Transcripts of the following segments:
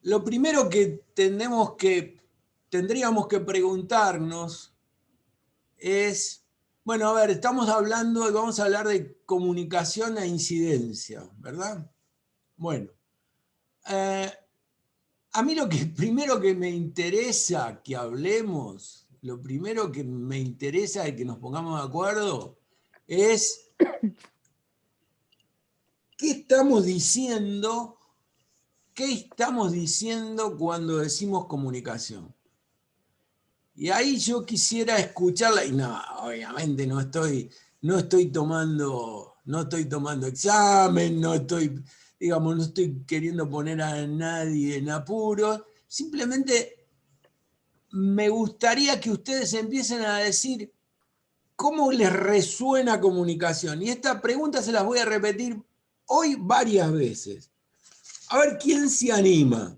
lo primero que tendríamos que preguntarnos es, bueno, a ver, estamos hablando y vamos a hablar de comunicación e incidencia, ¿verdad? Bueno, a mí lo que primero que me interesa que hablemos, lo primero que me interesa y que nos pongamos de acuerdo es qué estamos diciendo cuando decimos comunicación. Y ahí yo quisiera escucharla, y no, obviamente no estoy tomando examen, no estoy queriendo poner a nadie en apuros, simplemente me gustaría que ustedes empiecen a decir cómo les resuena comunicación. Y esta pregunta se las voy a repetir hoy varias veces. A ver quién se anima.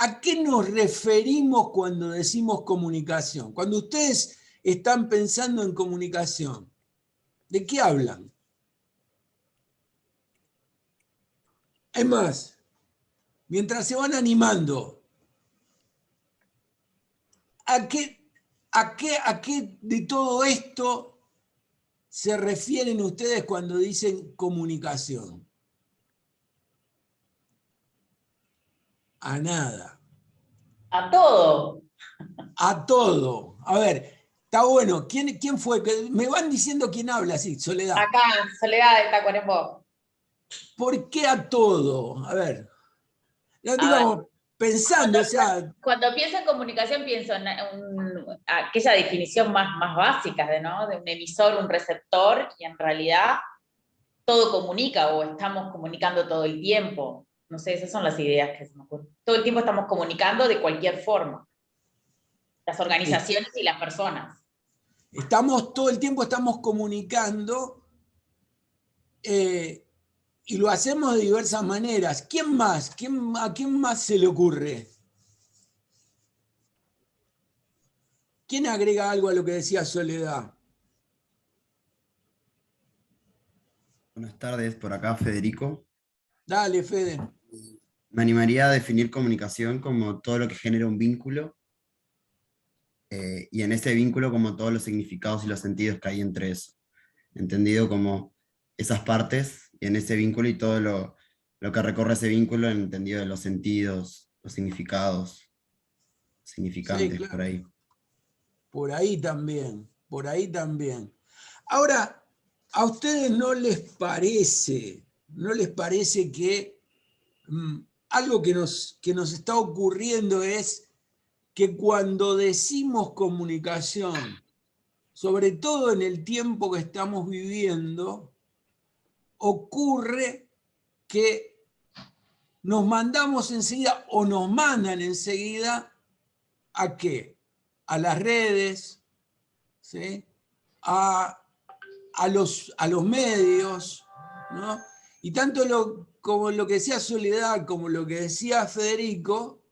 ¿A qué nos referimos cuando decimos comunicación? Cuando ustedes están pensando en comunicación, ¿de qué hablan? Es más, mientras se van animando, ¿a qué de todo esto se refieren ustedes cuando dicen comunicación? A nada. A todo. A todo. A ver, está bueno. ¿Quién fue? Me van diciendo quién habla, sí, Soledad. Acá, Soledad de Tacuarembó. ¿Por qué a todo? A ver, no, A ver, digamos, pensando, o sea, cuando pienso en comunicación pienso en aquella definición más básica ¿no? De un emisor, un receptor, y en realidad todo comunica o estamos comunicando todo el tiempo. No sé, esas son las ideas que se me ocurren. Todo el tiempo estamos comunicando de cualquier forma, las organizaciones y las personas. todo el tiempo estamos comunicando y lo hacemos de diversas maneras. ¿Quién más? ¿A quién más se le ocurre? ¿Quién agrega algo a lo que decía Soledad? Buenas tardes, por acá Federico. Dale, Fede. Me animaría a definir comunicación como todo lo que genera un vínculo, y en ese vínculo como todos los significados y los sentidos que hay entre eso, entendido como esas partes y en ese vínculo y todo lo que recorre ese vínculo, entendido de los sentidos, los significados, Sí, significantes, por claro. ahí. Por ahí también, por ahí también. Ahora, ¿a ustedes no les parece que algo que nos está ocurriendo es que cuando decimos comunicación, sobre todo en el tiempo que estamos viviendo, ocurre que nos mandamos enseguida o nos mandan enseguida a qué? A las redes, ¿sí? A los medios, ¿no? Y tanto como lo que decía Soledad como lo que decía Federico,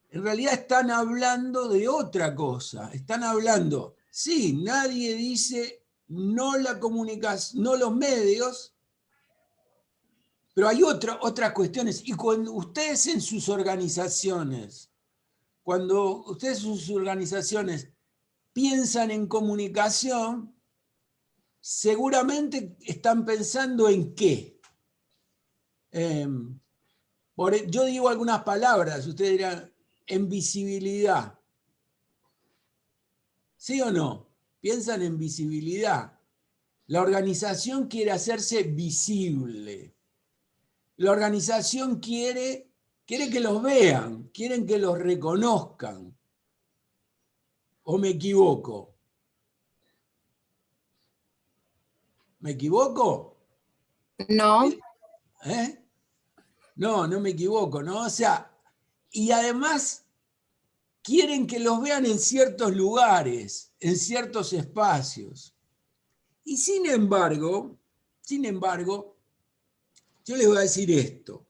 en realidad están hablando de otra cosa. Están hablando, sí, nadie dice no la comunicación, no los medios, pero hay otras cuestiones. Y cuando ustedes en sus organizaciones piensan en comunicación, seguramente están pensando en qué. Yo digo algunas palabras, ustedes dirán, en visibilidad. ¿Sí o no? Piensan en visibilidad. La organización quiere hacerse visible. La organización quiere que los vean, quieren que los reconozcan. ¿O me equivoco? ¿Me equivoco? No, ¿Eh? No, no me equivoco, ¿no? O sea, y además quieren que los vean en ciertos lugares, en ciertos espacios. Y sin embargo, yo les voy a decir esto.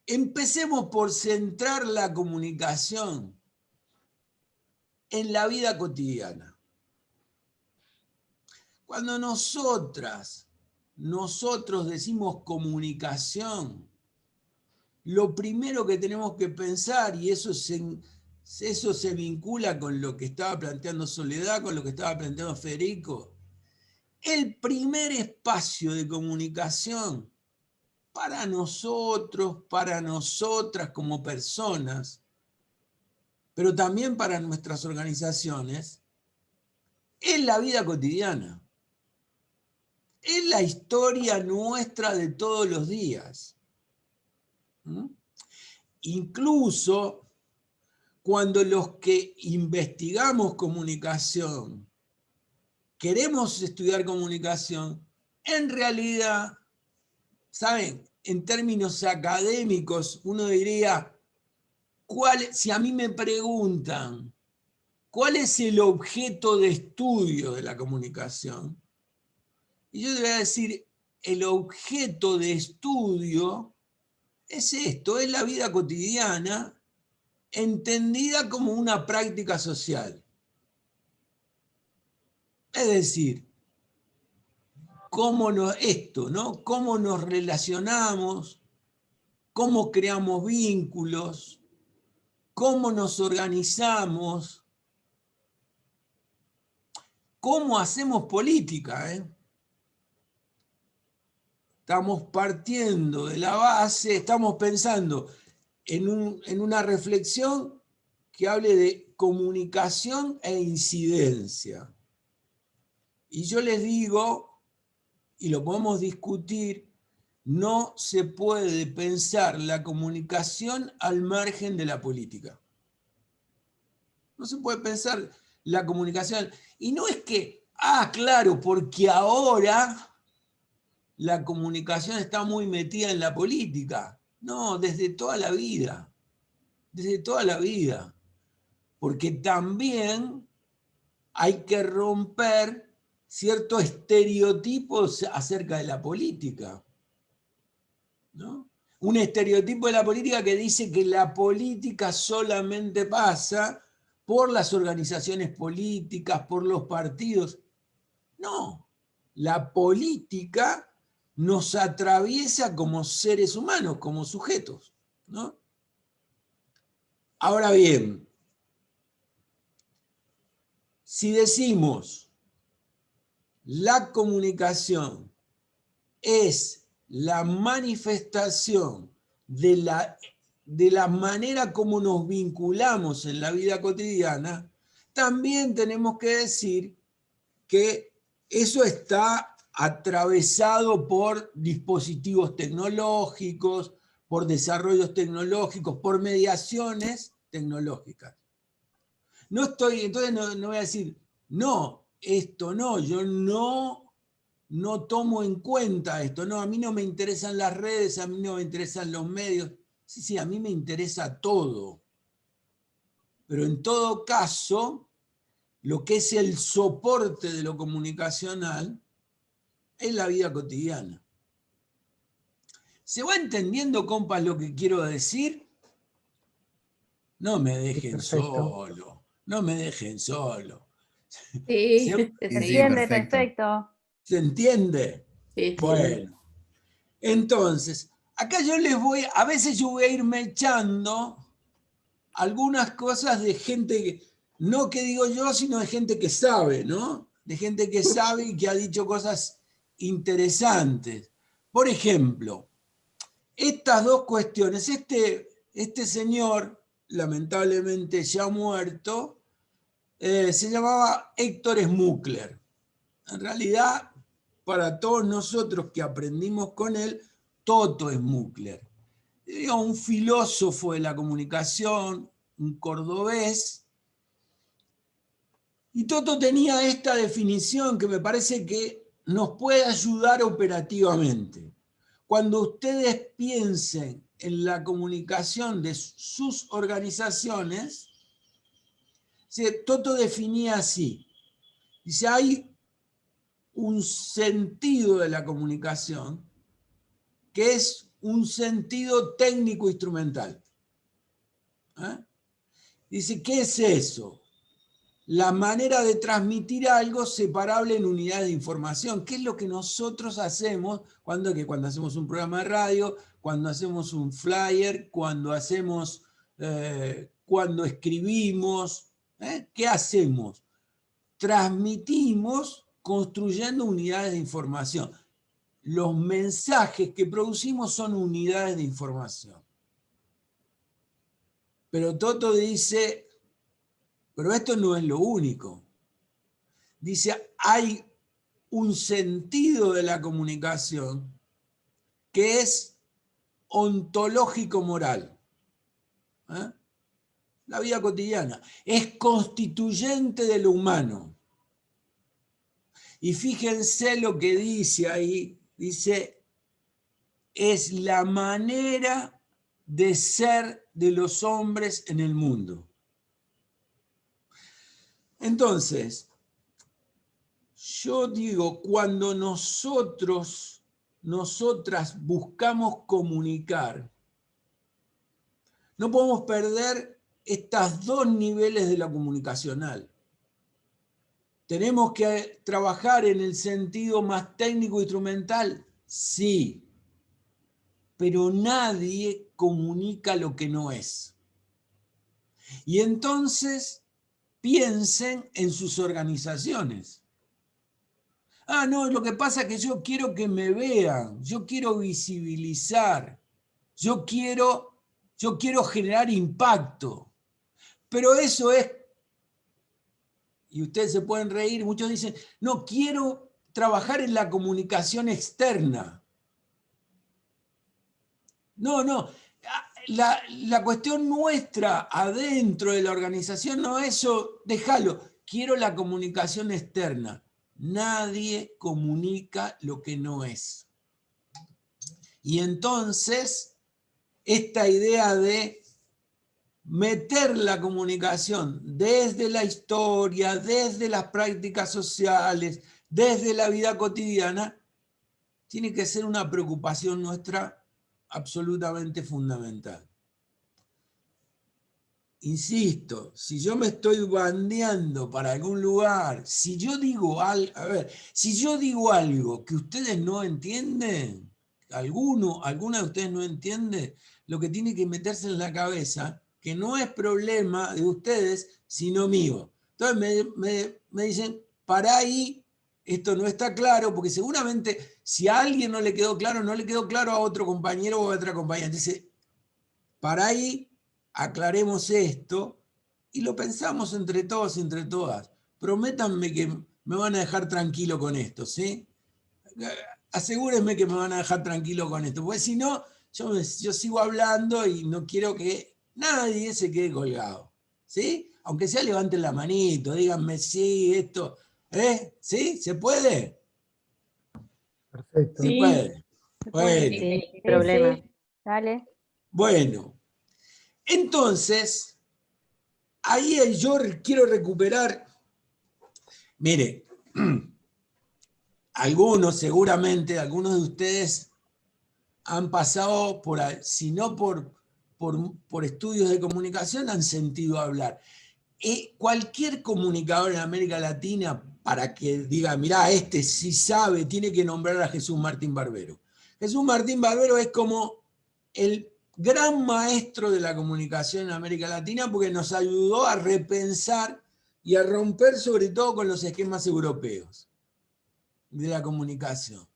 Empecemos por centrar la comunicación en la vida cotidiana. Cuando nosotros decimos comunicación, lo primero que tenemos que pensar, y eso se vincula con lo que estaba planteando Soledad, con lo que estaba planteando Federico, el primer espacio de comunicación para nosotros, para nosotras como personas, pero también para nuestras organizaciones, es la vida cotidiana. Es la historia nuestra de todos los días. Incluso cuando los que investigamos comunicación, queremos estudiar comunicación, en realidad, ¿saben? En términos académicos, uno diría, si a mí me preguntan, ¿cuál es el objeto de estudio de la comunicación? Y yo te voy a decir, el objeto de estudio es esto, es la vida cotidiana entendida como una práctica social. Es decir, cómo nos relacionamos, cómo creamos vínculos, cómo nos organizamos, cómo hacemos política. Estamos partiendo de la base, estamos pensando en una reflexión que hable de comunicación e incidencia. Y yo les digo, y lo podemos discutir, no se puede pensar la comunicación al margen de la política. No se puede pensar la comunicación. Y no es que, claro, porque ahora la comunicación está muy metida en la política. No, desde toda la vida. Desde toda la vida. Porque también hay que romper ciertos estereotipos acerca de la política, ¿no? Un estereotipo de la política que dice que la política solamente pasa por las organizaciones políticas, por los partidos. No, la política nos atraviesa como seres humanos, como sujetos, ¿no? Ahora bien, si decimos la comunicación es la manifestación de la manera como nos vinculamos en la vida cotidiana, también tenemos que decir que eso está atravesado por dispositivos tecnológicos, por desarrollos tecnológicos, por mediaciones tecnológicas. Entonces no voy a decir, no, esto no, yo no tomo en cuenta esto, no, a mí no me interesan las redes, a mí no me interesan los medios. Sí, a mí me interesa todo. Pero en todo caso, lo que es el soporte de lo comunicacional es la vida cotidiana. ¿Se va entendiendo, compas, lo que quiero decir? No me dejen solo, no me dejen solo. Sí, Sí, se Entiende, perfecto. perfecto. ¿Se entiende? Sí, sí. Bueno, entonces, acá a veces yo voy a irme echando algunas cosas de gente, no que digo yo, sino de gente que sabe, ¿no? De gente que sabe y que ha dicho cosas interesantes. Por ejemplo, estas dos cuestiones, este señor, lamentablemente ya muerto, se llamaba Héctor Schmuckler. En realidad, para todos nosotros que aprendimos con él, Toto Schmuckler. Un filósofo de la comunicación, un cordobés. Y Toto tenía esta definición que me parece que nos puede ayudar operativamente. Cuando ustedes piensen en la comunicación de sus organizaciones, Toto definía así. Dice, hay un sentido de la comunicación que es un sentido técnico-instrumental. Dice, ¿qué es eso? la manera de transmitir algo separable en unidades de información, que es lo que nosotros hacemos cuando hacemos un programa de radio, cuando hacemos un flyer, cuando escribimos. ¿Qué hacemos? Transmitimos construyendo unidades de información. Los mensajes que producimos son unidades de información. Pero Toto dice, pero esto no es lo único. Dice, hay un sentido de la comunicación que es ontológico-moral. La vida cotidiana. Es constituyente de lo humano. Y fíjense lo que dice ahí. Dice, es la manera de ser de los hombres en el mundo. Entonces, yo digo, cuando nosotras buscamos comunicar, no podemos perder estos dos niveles de la comunicacional. ¿Tenemos que trabajar en el sentido más técnico instrumental? Sí. Pero nadie comunica lo que no es. Y entonces piensen en sus organizaciones. Ah, no, lo que pasa es que yo quiero que me vean, yo quiero visibilizar, yo quiero generar impacto. Pero eso es, y ustedes se pueden reír, muchos dicen, no, quiero trabajar en la comunicación externa. No, la cuestión nuestra adentro de la organización no es eso, déjalo, quiero la comunicación externa. Nadie comunica lo que no es. Y entonces, esta idea de meter la comunicación desde la historia, desde las prácticas sociales, desde la vida cotidiana, tiene que ser una preocupación nuestra absolutamente fundamental. Insisto, si yo me estoy bandeando para algún lugar, si yo digo algo que ustedes no entienden, alguna de ustedes no entiende, lo que tiene que meterse en la cabeza, que no es problema de ustedes, sino mío. Entonces me dicen, para ahí, esto no está claro, porque seguramente si a alguien no le quedó claro, no le quedó claro a otro compañero o a otra compañera. Dice, para ahí, aclaremos esto y lo pensamos entre todos y entre todas. Prométanme que me van a dejar tranquilo con esto, ¿sí? Asegúrenme que me van a dejar tranquilo con esto, porque si no, yo sigo hablando y no quiero que nadie se quede colgado, ¿sí? Aunque sea levanten la manito, díganme sí, esto, ¿sí? ¿Se puede? Perfecto. Se puede. Bueno. Sí, sin problema. Sí. Dale. Bueno, entonces, ahí yo quiero recuperar, mire, seguramente, algunos de ustedes han pasado si no por estudios de comunicación, han sentido hablar. Cualquier comunicador en América Latina, para que diga, mirá, este sí sabe, tiene que nombrar a Jesús Martín Barbero. Jesús Martín Barbero es como el gran maestro de la comunicación en América Latina porque nos ayudó a repensar y a romper sobre todo con los esquemas europeos de la comunicación.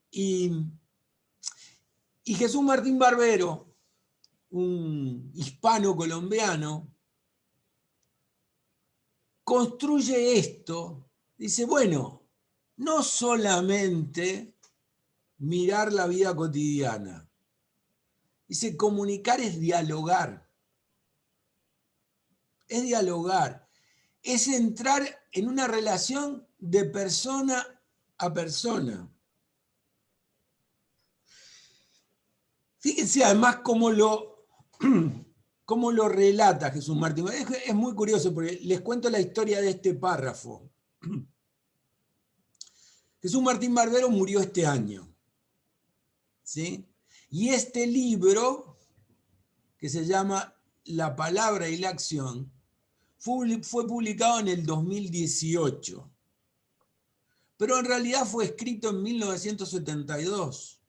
Y Jesús Martín Barbero, un hispano colombiano, construye esto, dice, bueno, no solamente mirar la vida cotidiana, dice, comunicar es dialogar. Es dialogar. Es entrar en una relación de persona a persona. Fíjense además cómo lo relata Jesús Martín. Es muy curioso porque les cuento la historia de este párrafo. Jesús Martín Barbero murió este año, ¿sí? Y este libro, que se llama La palabra y la acción, fue publicado en el 2018, pero en realidad fue escrito en 1972,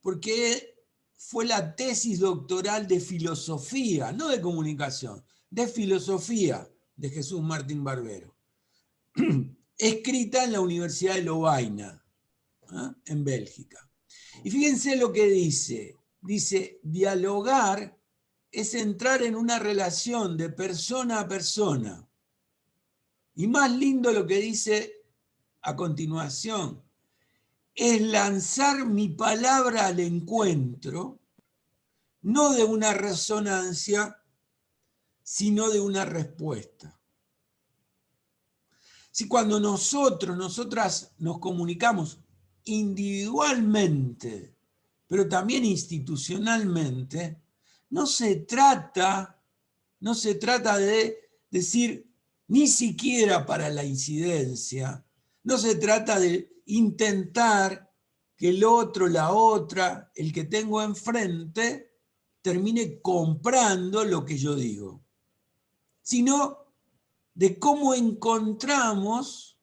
porque fue la tesis doctoral de filosofía, no de comunicación, de filosofía de Jesús Martín Barbero, escrita en la Universidad de Lovaina, en Bélgica. Y fíjense lo que dice. Dice, dialogar es entrar en una relación de persona a persona. Y más lindo lo que dice a continuación, es lanzar mi palabra al encuentro, no de una resonancia, sino de una respuesta. Si cuando nosotras nos comunicamos individualmente, pero también institucionalmente, no se trata de decir ni siquiera para la incidencia, no se trata de intentar que el otro, la otra, el que tengo enfrente, termine comprando lo que yo digo, sino de cómo encontramos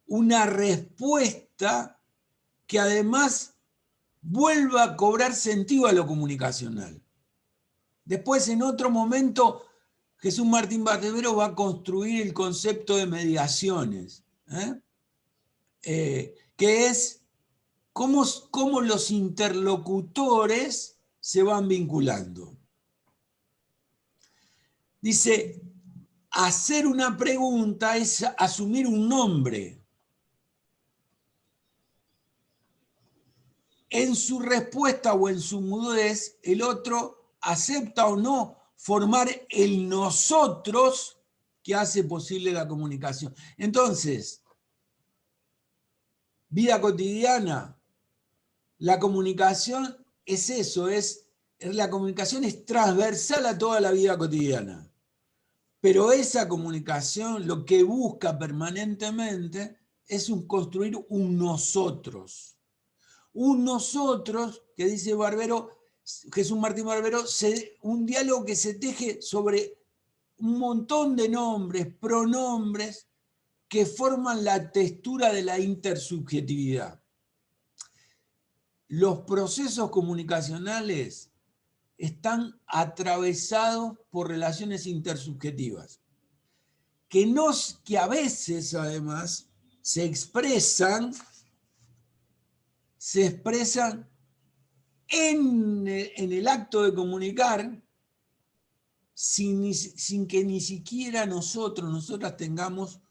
una respuesta que además vuelva a cobrar sentido a lo comunicacional. Después, en otro momento, Jesús Martín Barbero va a construir el concepto de mediaciones, que es cómo los interlocutores se van vinculando. Dice, hacer una pregunta es asumir un nombre. En su respuesta o en su mudez, el otro acepta o no formar el nosotros que hace posible la comunicación. Entonces, vida cotidiana, la comunicación es eso, la comunicación es transversal a toda la vida cotidiana. Pero esa comunicación lo que busca permanentemente es construir un nosotros. Un nosotros, que dice Jesús Martín Barbero, un diálogo que se teje sobre un montón de nombres, pronombres, que forman la textura de la intersubjetividad. Los procesos comunicacionales están atravesados por relaciones intersubjetivas, que a veces, además, se expresan en el acto de comunicar sin que ni siquiera nosotras tengamos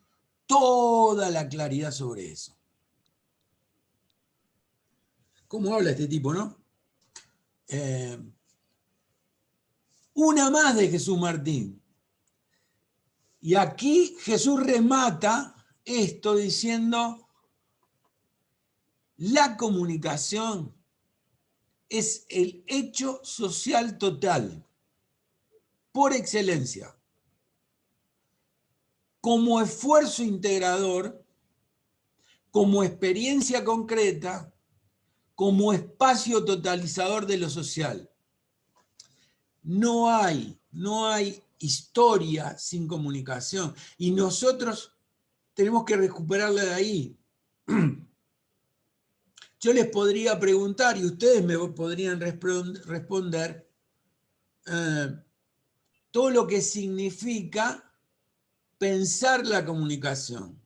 toda la claridad sobre eso. ¿Cómo habla este tipo, no? Una más de Jesús Martín. Y aquí Jesús remata esto diciendo, la comunicación es el hecho social total, por excelencia, como esfuerzo integrador, como experiencia concreta, como espacio totalizador de lo social. No hay historia sin comunicación, y nosotros tenemos que recuperarla de ahí. Yo les podría preguntar, y ustedes me podrían responder, todo lo que significa pensar la comunicación.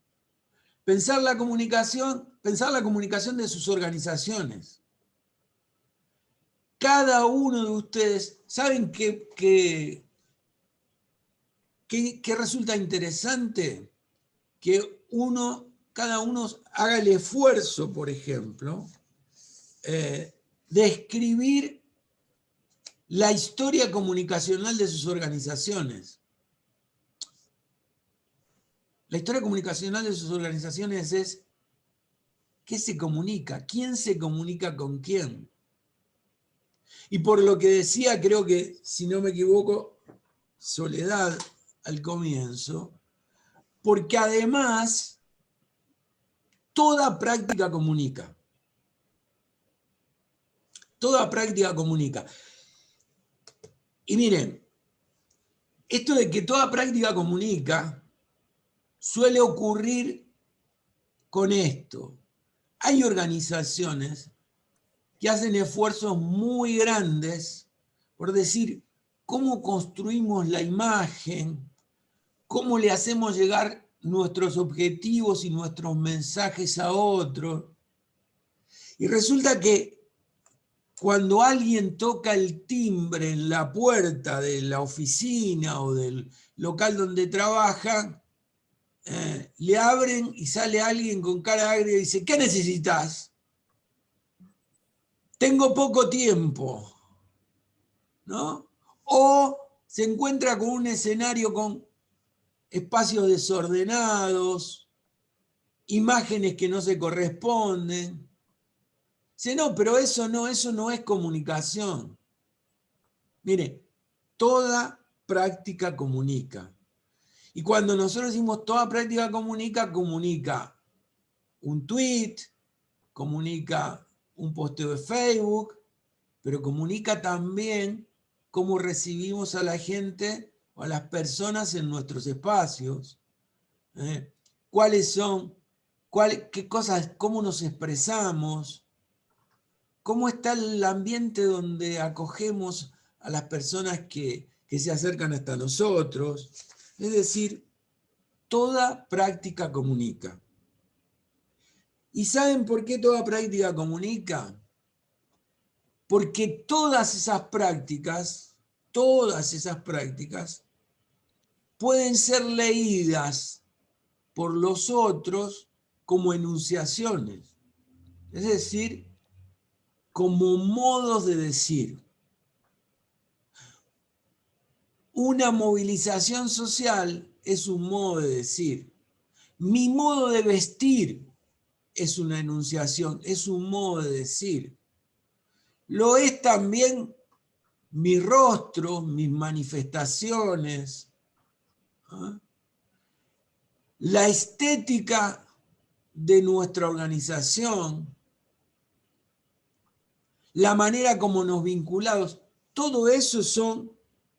Pensar la comunicación de sus organizaciones. Cada uno de ustedes, ¿saben qué resulta interesante? Que cada uno haga el esfuerzo, por ejemplo, de escribir la historia comunicacional de sus organizaciones. La historia comunicacional de sus organizaciones es ¿qué se comunica? ¿Quién se comunica con quién? Y por lo que decía, creo que, si no me equivoco, Soledad al comienzo, porque además toda práctica comunica. Toda práctica comunica. Y miren, esto de que toda práctica comunica suele ocurrir con esto. Hay organizaciones que hacen esfuerzos muy grandes por decir cómo construimos la imagen, cómo le hacemos llegar nuestros objetivos y nuestros mensajes a otros. Y resulta que cuando alguien toca el timbre en la puerta de la oficina o del local donde trabaja, le abren y sale alguien con cara agria y dice, ¿qué necesitas? Tengo poco tiempo, ¿no? O se encuentra con un escenario con espacios desordenados, imágenes que no se corresponden. Dice, no, pero eso no es comunicación. Mire, toda práctica comunica. Y cuando nosotros decimos toda práctica comunica, comunica un tweet, comunica un posteo de Facebook, pero comunica también cómo recibimos a la gente o a las personas en nuestros espacios. ¿Cuáles son? ¿Qué cosas? ¿Cómo nos expresamos? ¿Cómo está el ambiente donde acogemos a las personas que se acercan hasta nosotros? Es decir, toda práctica comunica. ¿Y saben por qué toda práctica comunica? Porque todas esas prácticas pueden ser leídas por los otros como enunciaciones, es decir, como modos de decir. Una movilización social es un modo de decir. Mi modo de vestir es una enunciación, es un modo de decir. Lo es también mi rostro, mis manifestaciones. ¿Ah? La estética de nuestra organización, la manera como nos vinculamos, todo eso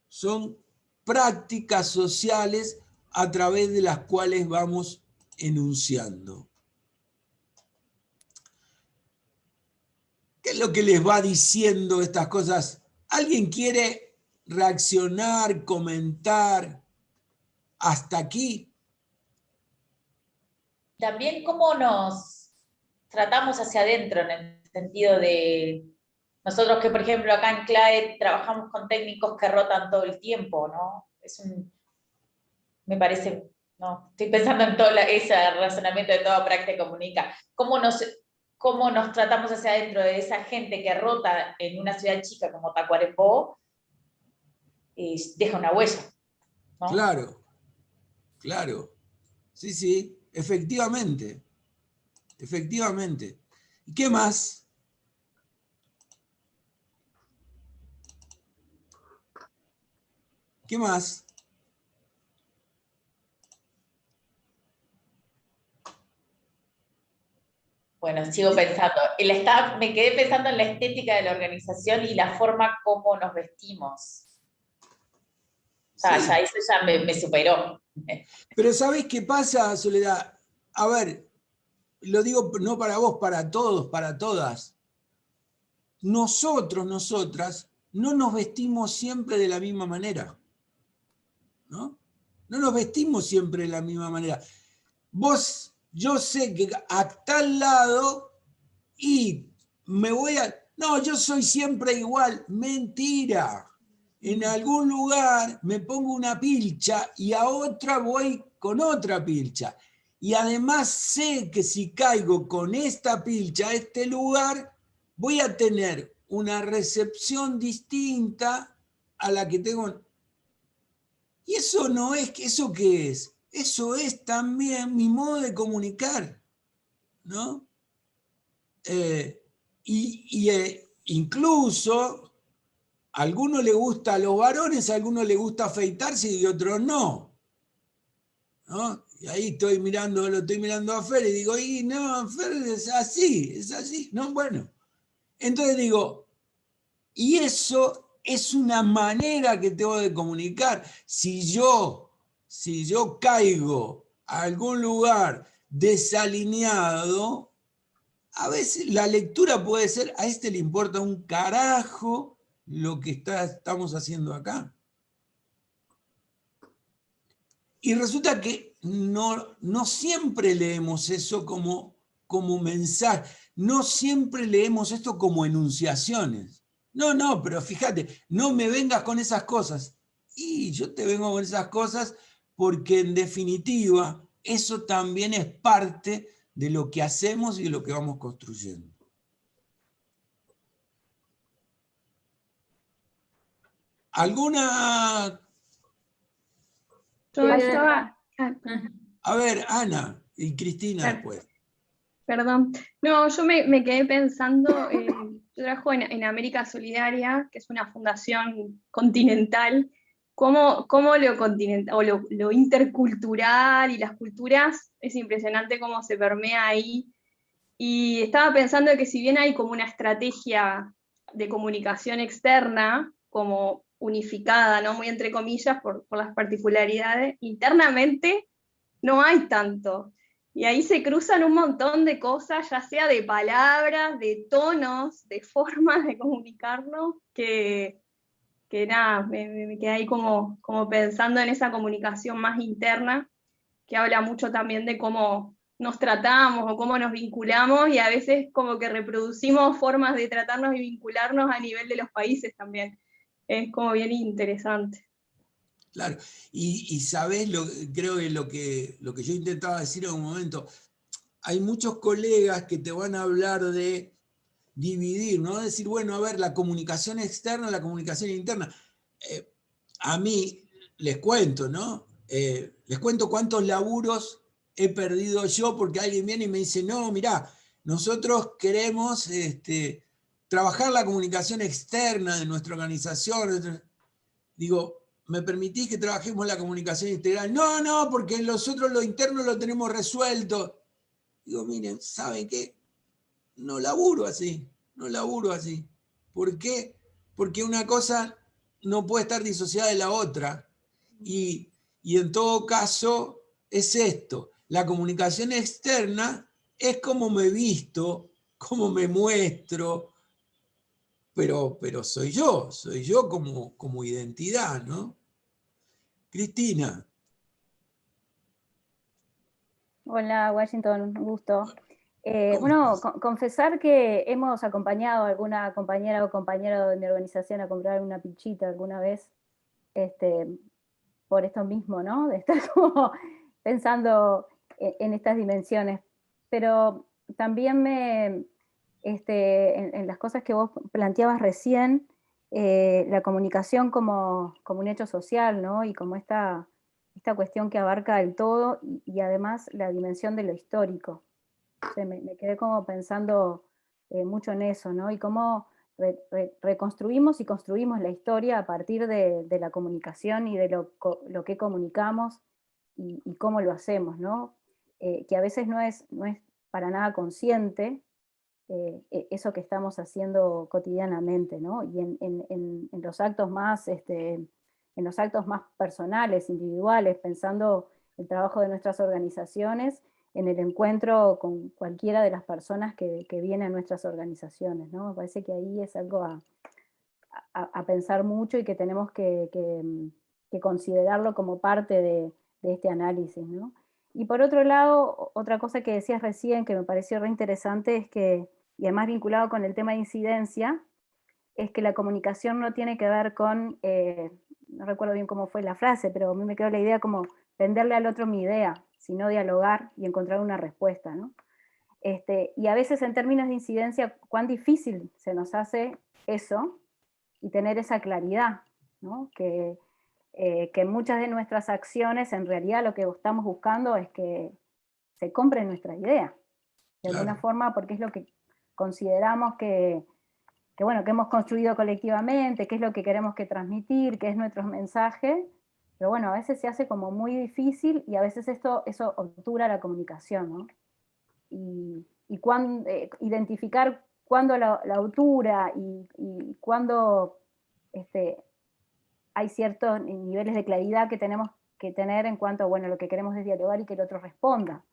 son prácticas sociales a través de las cuales vamos enunciando. ¿Qué es lo que les va diciendo estas cosas? ¿Alguien quiere reaccionar, comentar hasta aquí? También cómo nos tratamos hacia adentro, en el sentido de nosotros que, por ejemplo, acá en CLAE trabajamos con técnicos que rotan todo el tiempo, ¿no? Me parece, no, estoy pensando en todo ese razonamiento de toda práctica comunica. ¿Cómo nos tratamos hacia adentro de esa gente que rota en una ciudad chica como Tacuarembó? Deja una huella, ¿no? Claro. Sí, efectivamente. ¿Y qué más? ¿Qué más? Bueno, sigo pensando. Me quedé pensando en la estética de la organización y la forma como nos vestimos. O sea, Sí. ya eso ya me superó. Pero ¿sabés qué pasa, Soledad? A ver, lo digo no para vos, para todos, para todas. Nosotros, nosotras, no nos vestimos siempre de la misma manera. ¿No? No nos vestimos siempre de la misma manera. Yo sé que a tal lado y me voy a... No, yo soy siempre igual. Mentira. En algún lugar me pongo una pilcha y a otra voy con otra pilcha. Y además sé que si caigo con esta pilcha a este lugar, voy a tener una recepción distinta a la que tengo. Y eso no es, ¿eso qué es? Eso es también mi modo de comunicar, ¿no? Incluso a algunos les gusta a los varones, a algunos les gusta afeitarse y a otros no. ¿No? Y ahí lo estoy mirando a Fer y digo, y no, Fer es así, ¿no? Bueno, entonces digo, y eso es una manera que tengo de comunicar. Si yo caigo a algún lugar desalineado, a veces la lectura puede ser, a este le importa un carajo lo que estamos haciendo acá. Y resulta que no siempre leemos eso como mensaje, no siempre leemos esto como enunciaciones. No, pero fíjate, no me vengas con esas cosas. Y yo te vengo con esas cosas porque en definitiva eso también es parte de lo que hacemos y de lo que vamos construyendo. ¿Alguna? Yo Sí, estaba... A ver, Ana y Cristina Claro. después. Perdón. No, yo me quedé pensando, yo trabajo en América Solidaria, que es una fundación continental, cómo lo continental, o lo intercultural y las culturas, es impresionante cómo se permea ahí. Y estaba pensando que si bien hay como una estrategia de comunicación externa, como unificada, ¿no? Muy entre comillas, por las particularidades, internamente no hay tanto. Y ahí se cruzan un montón de cosas, ya sea de palabras, de tonos, de formas de comunicarnos, que nada, me quedé ahí como pensando en esa comunicación más interna, que habla mucho también de cómo nos tratamos o cómo nos vinculamos, y a veces como que reproducimos formas de tratarnos y vincularnos a nivel de los países también. Es como bien interesante. Claro, y sabés, creo que lo que yo intentaba decir en un momento, hay muchos colegas que te van a hablar de dividir, ¿no? Decir, bueno, a ver, la comunicación externa, la comunicación interna. A mí, les cuento, ¿no? Les cuento cuántos laburos he perdido yo porque alguien viene y me dice, no, mirá, nosotros queremos trabajar la comunicación externa de nuestra organización. Digo, ¿me permitís que trabajemos la comunicación integral? No, porque nosotros lo interno lo tenemos resuelto. Digo, miren, ¿saben qué? No laburo así. ¿Por qué? Porque una cosa no puede estar disociada de la otra. Y en todo caso es esto. La comunicación externa es cómo me visto, cómo me muestro, pero soy yo como identidad, ¿no? Cristina. Hola, Washington, un gusto. ¿Cómo Bueno, estás? confesar que hemos acompañado a alguna compañera o compañero de mi organización a comprar una pichita alguna vez, por esto mismo, ¿no? De estar como pensando en estas dimensiones. Pero también en las cosas que vos planteabas recién, la comunicación como un hecho social, ¿no? Y como esta cuestión que abarca el todo y además la dimensión de lo histórico. O sea, me quedé como pensando mucho en eso, ¿no? Y cómo reconstruimos y construimos la historia a partir de la comunicación y de lo que comunicamos y cómo lo hacemos, ¿no? Que a veces no es para nada consciente eso que estamos haciendo cotidianamente, ¿no? Y en los actos más, en los actos más personales, individuales, pensando el trabajo de nuestras organizaciones, en el encuentro con cualquiera de las personas que vienen a nuestras organizaciones, ¿no? Me parece que ahí es algo a pensar mucho y que tenemos que considerarlo como parte de este análisis, ¿no? Y por otro lado, otra cosa que decías recién que me pareció re interesante es que, y además vinculado con el tema de incidencia, es que la comunicación no tiene que ver con, no recuerdo bien cómo fue la frase, pero a mí me quedó la idea como venderle al otro mi idea, sino dialogar y encontrar una respuesta, ¿no? Y a veces en términos de incidencia, cuán difícil se nos hace eso y tener esa claridad, ¿no? Que muchas de nuestras acciones en realidad lo que estamos buscando es que se compre nuestra idea, de alguna Claro. forma, porque es lo que consideramos bueno, que hemos construido colectivamente, qué es lo que queremos que transmitir, qué es nuestro mensaje, pero bueno, a veces se hace como muy difícil y a veces eso obtura la comunicación, ¿no? Y identificar cuándo la altura y cuándo hay ciertos niveles de claridad que tenemos que tener en cuanto a, bueno, lo que queremos es dialogar y que el otro responda.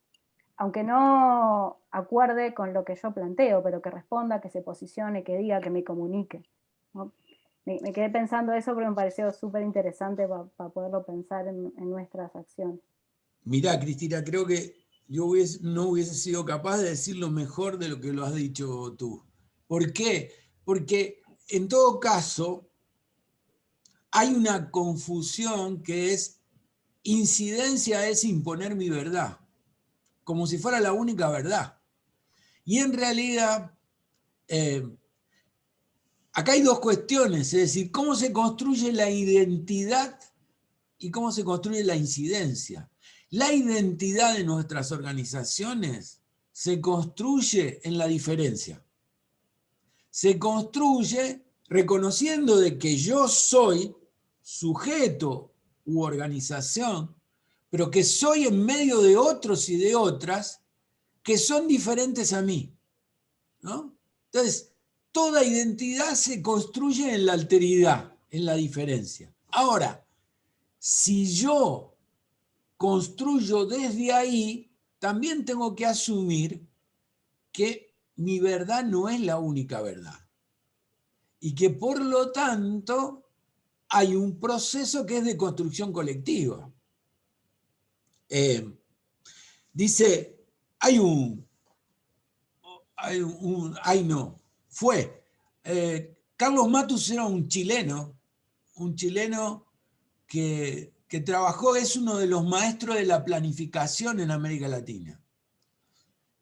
Aunque no acuerde con lo que yo planteo, pero que responda, que se posicione, que diga, que me comunique, ¿no? Me quedé pensando eso porque me pareció súper interesante para poderlo pensar en nuestras acciones. Mirá, Cristina, creo que yo no hubiese sido capaz de decirlo mejor de lo que lo has dicho tú. ¿Por qué? Porque en todo caso hay una confusión que es incidencia es imponer mi verdad, como si fuera la única verdad. Y en realidad, acá hay dos cuestiones, es decir, cómo se construye la identidad y cómo se construye la incidencia. La identidad de nuestras organizaciones se construye en la diferencia. Se construye reconociendo de que yo soy sujeto u organización, pero que soy en medio de otros y de otras que son diferentes a mí, ¿no? Entonces, toda identidad se construye en la alteridad, en la diferencia. Ahora, si yo construyo desde ahí, también tengo que asumir que mi verdad no es la única verdad. Y que por lo tanto hay un proceso que es de construcción colectiva. Dice, Carlos Matus era un chileno que trabajó, es uno de los maestros de la planificación en América Latina.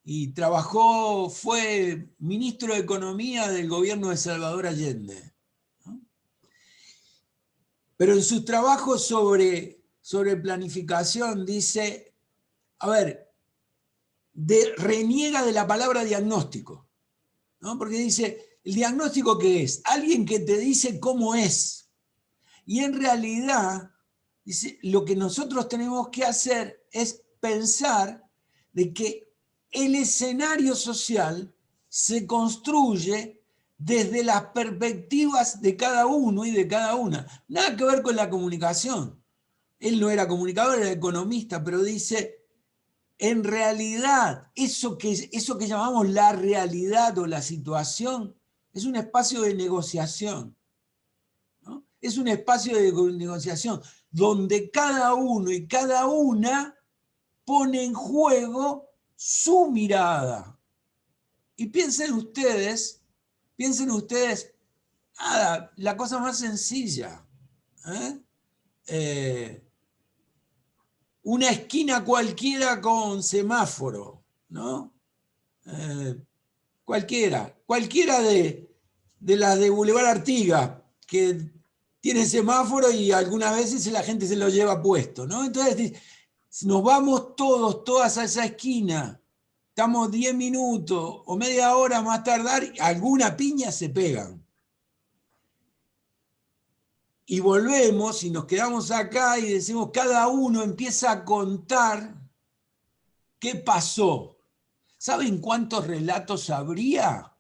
Y fue ministro de Economía del gobierno de Salvador Allende, ¿no? Pero en sus trabajos sobre planificación dice, a ver, reniega de la palabra diagnóstico, ¿no? Porque dice, ¿el diagnóstico qué es? Alguien que te dice cómo es. Y en realidad, dice, lo que nosotros tenemos que hacer es pensar de que el escenario social se construye desde las perspectivas de cada uno y de cada una. Nada que ver con la comunicación. Él no era comunicador, era economista, pero dice, en realidad, eso que llamamos la realidad o la situación es un espacio de negociación, ¿no? Es un espacio de negociación donde cada uno y cada una pone en juego su mirada. Y piensen ustedes, nada, la cosa más sencilla, una esquina cualquiera con semáforo, ¿no? Cualquiera de las de Boulevard Artigas, que tiene semáforo y algunas veces la gente se lo lleva puesto, ¿no? Entonces, nos vamos todas a esa esquina, estamos 10 minutos o media hora más tardar, alguna piña se pegan. Y volvemos y nos quedamos acá y decimos, cada uno empieza a contar qué pasó. ¿Saben cuántos relatos habría?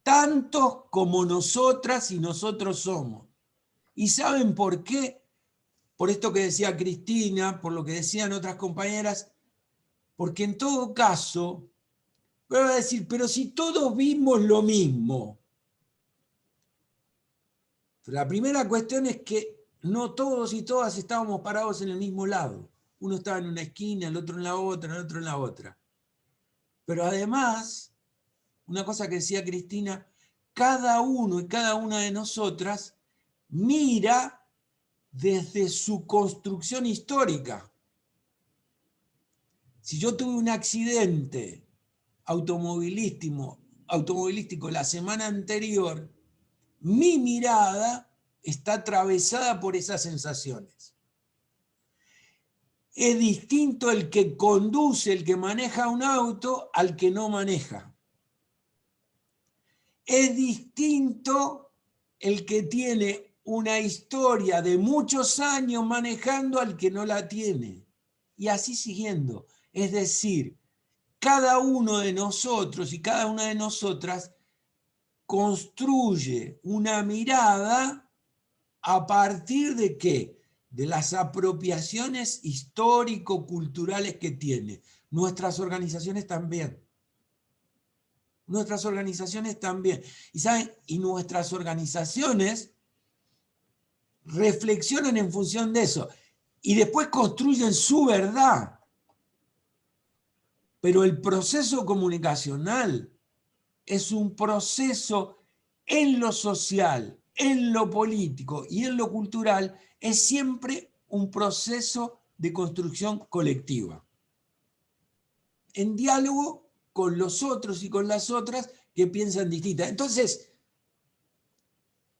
Tantos como nosotras y nosotros somos. ¿Y saben por qué? Por esto que decía Cristina, por lo que decían otras compañeras, porque en todo caso, voy a decir, pero si todos vimos lo mismo. La primera cuestión es que no todos y todas estábamos parados en el mismo lado. Uno estaba en una esquina, el otro en la otra, el otro en la otra. Pero además, una cosa que decía Cristina, cada uno y cada una de nosotras mira desde su construcción histórica. Si yo tuve un accidente automovilístico la semana anterior, mi mirada está atravesada por esas sensaciones. Es distinto el que conduce, el que maneja un auto, al que no maneja. Es distinto el que tiene una historia de muchos años manejando al que no la tiene. Y así siguiendo. Es decir, cada uno de nosotros y cada una de nosotras construye una mirada a partir de ¿qué? De las apropiaciones histórico-culturales que tiene. Nuestras organizaciones también. Nuestras organizaciones también. Y ¿saben? Y nuestras organizaciones reflexionan en función de eso. Y después construyen su verdad. Pero el proceso comunicacional es un proceso en lo social, en lo político y en lo cultural, es siempre un proceso de construcción colectiva. En diálogo con los otros y con las otras que piensan distintas. Entonces,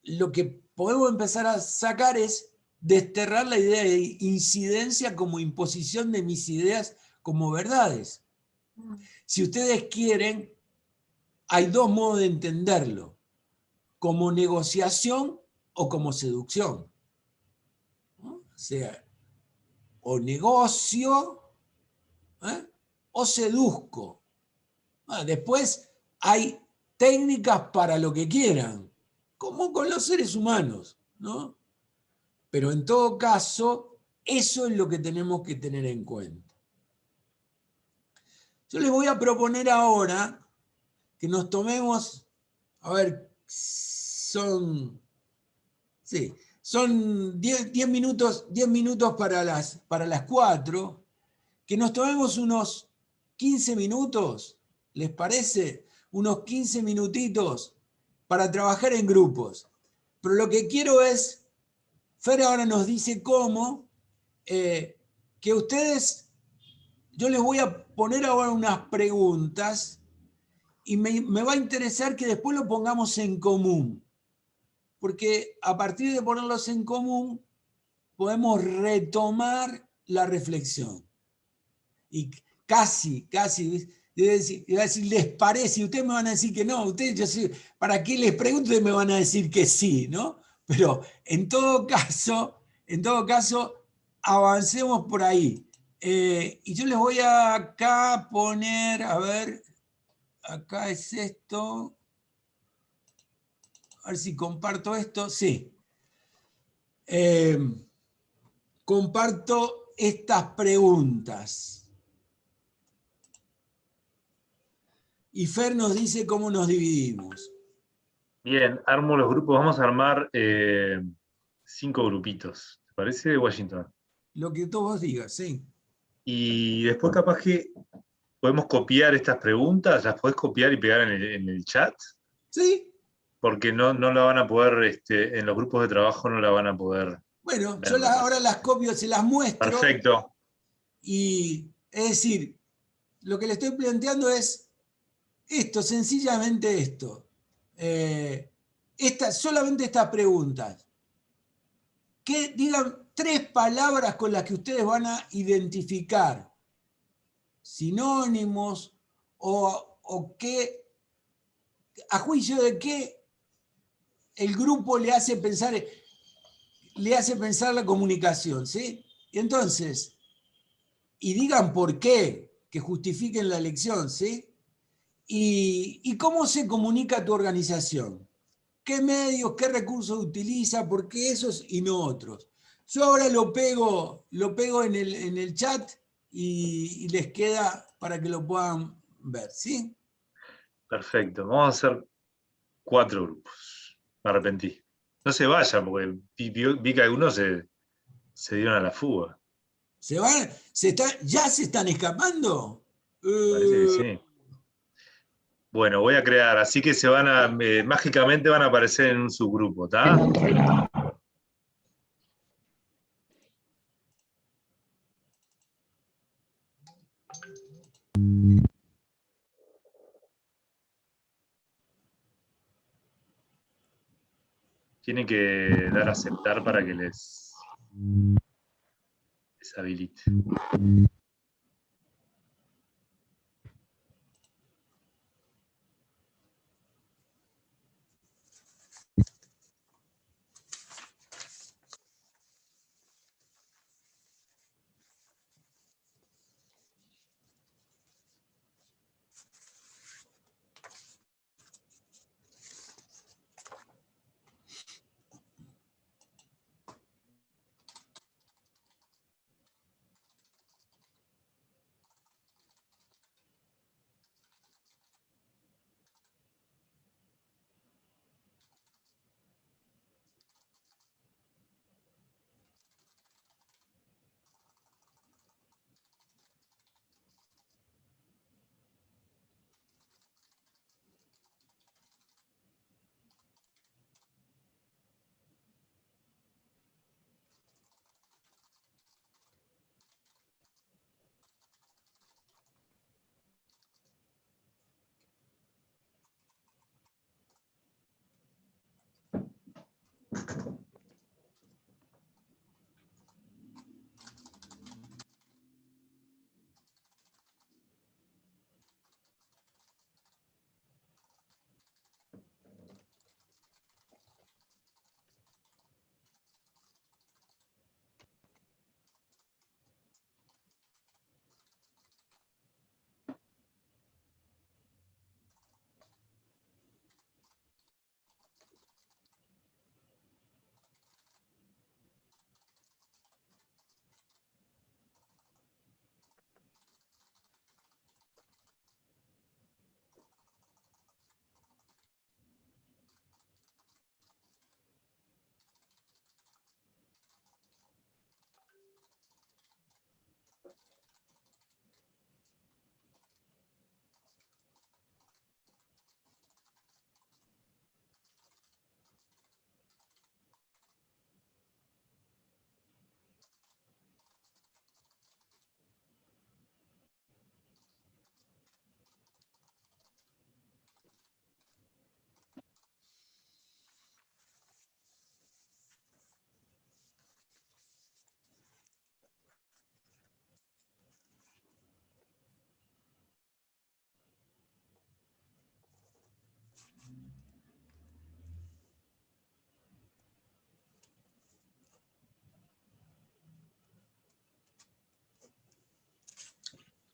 lo que podemos empezar a sacar es desterrar la idea de incidencia como imposición de mis ideas como verdades. Si ustedes quieren, hay dos modos de entenderlo, como negociación o como seducción. ¿No? O sea, o negocio, ¿eh? O seduzco. Después hay técnicas para lo que quieran, como con los seres humanos, ¿no? Pero en todo caso, eso es lo que tenemos que tener en cuenta. Yo les voy a proponer ahora que nos tomemos, a ver, son 10 minutos, 10 minutos para las 4, que nos tomemos unos 15 minutos, ¿les parece? Unos 15 minutitos para trabajar en grupos. Pero lo que quiero es, Fer ahora nos dice cómo, que ustedes, yo les voy a poner ahora unas preguntas y me va a interesar que después lo pongamos en común. Porque a partir de ponerlos en común, podemos retomar la reflexión. Y casi, iba a decir, ¿les parece? Y ustedes me van a decir que no, ustedes, yo sé, ¿para qué les pregunto? Y me van a decir que sí, ¿no? Pero en todo caso, avancemos por ahí. Y yo les voy a acá poner, a ver, acá es esto, a ver si comparto esto, sí. Comparto estas preguntas. Y Fer nos dice cómo nos dividimos. Bien, armo los grupos. Vamos a armar 5 grupitos. ¿Te parece, Washington? Lo que tú vos digas, sí. Y después capaz que podemos copiar estas preguntas, las podés copiar y pegar en el chat, Sí. porque no la van a poder, en los grupos de trabajo no la van a poder Bueno, ver. yo ahora las copio, se las muestro. Perfecto. Y es decir, lo que le estoy planteando es esto, sencillamente esto. Solamente estas preguntas. Que digan 3 palabras con las que ustedes van a identificar sinónimos o qué, a juicio de qué el grupo le hace pensar la comunicación, ¿sí? Y entonces, y digan por qué, que justifiquen la elección, ¿sí? Y cómo se comunica tu organización, qué medios, qué recursos utiliza, por qué esos y no otros. Yo ahora lo pego en el chat y les queda para que lo puedan ver, ¿sí? Perfecto. Vamos a hacer 4 grupos. Me arrepentí. No se vayan, porque vi que algunos se dieron a la fuga. ¿Se van? ¿Ya se están escapando? Parece que sí. Bueno, voy a crear, así que mágicamente van a aparecer en un subgrupo, ¿está? Tienen que dar a aceptar para que les habilite.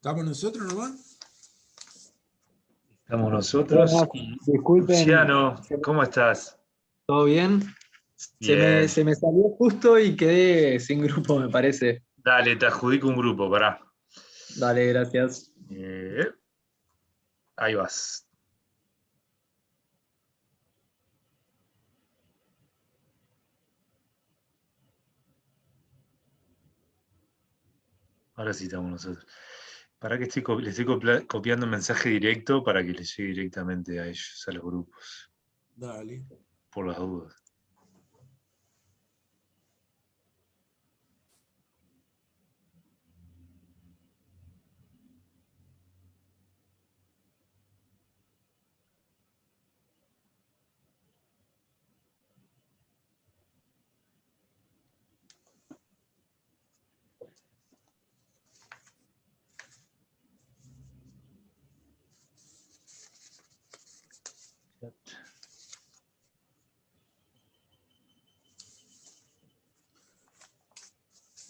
¿Estamos nosotros nomás? Estamos nosotros. Buenas, disculpen, Luciano, ¿cómo estás? ¿todo bien? Bien. Se me salió justo y quedé sin grupo, me parece. Dale, te adjudico un grupo, pará. Dale, gracias. Ahí vas. Ahora sí estamos nosotros. Para que le estoy copiando un mensaje directo para que les llegue directamente a ellos, a los grupos, Dale. por las dudas.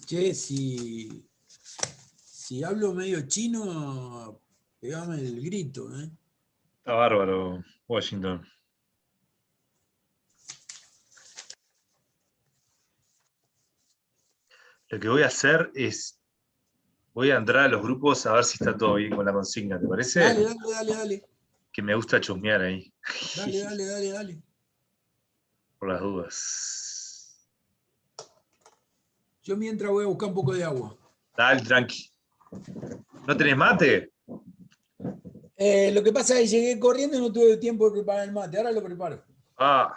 Che, si hablo medio chino, pegame el grito, ¿eh? Está bárbaro, Washington. Lo que voy a hacer es, voy a entrar a los grupos a ver si está todo bien con la consigna, ¿te parece? Dale, dale, dale, dale. Que me gusta chusmear ahí. Dale, dale, dale, dale. Por las dudas. Yo mientras voy a buscar un poco de agua. Dale, tranqui. ¿No tenés mate? Lo que pasa es que llegué corriendo y no tuve tiempo de preparar el mate. Ahora lo preparo. Ah.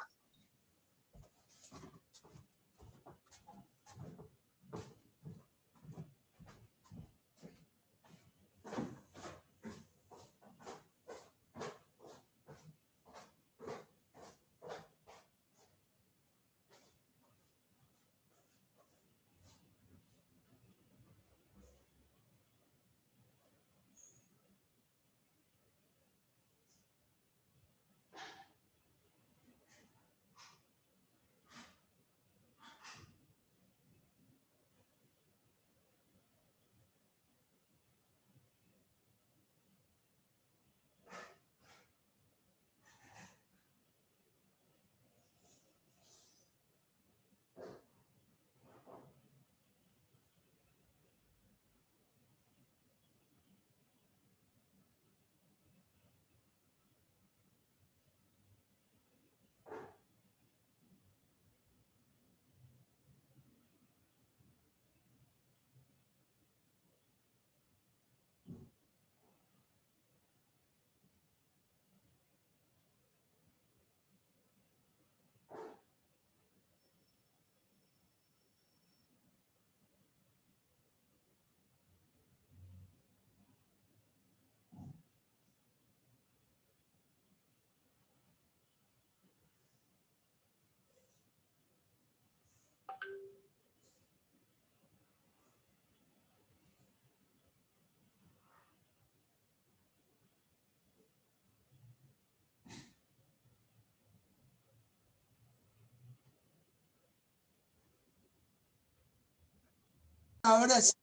palabras.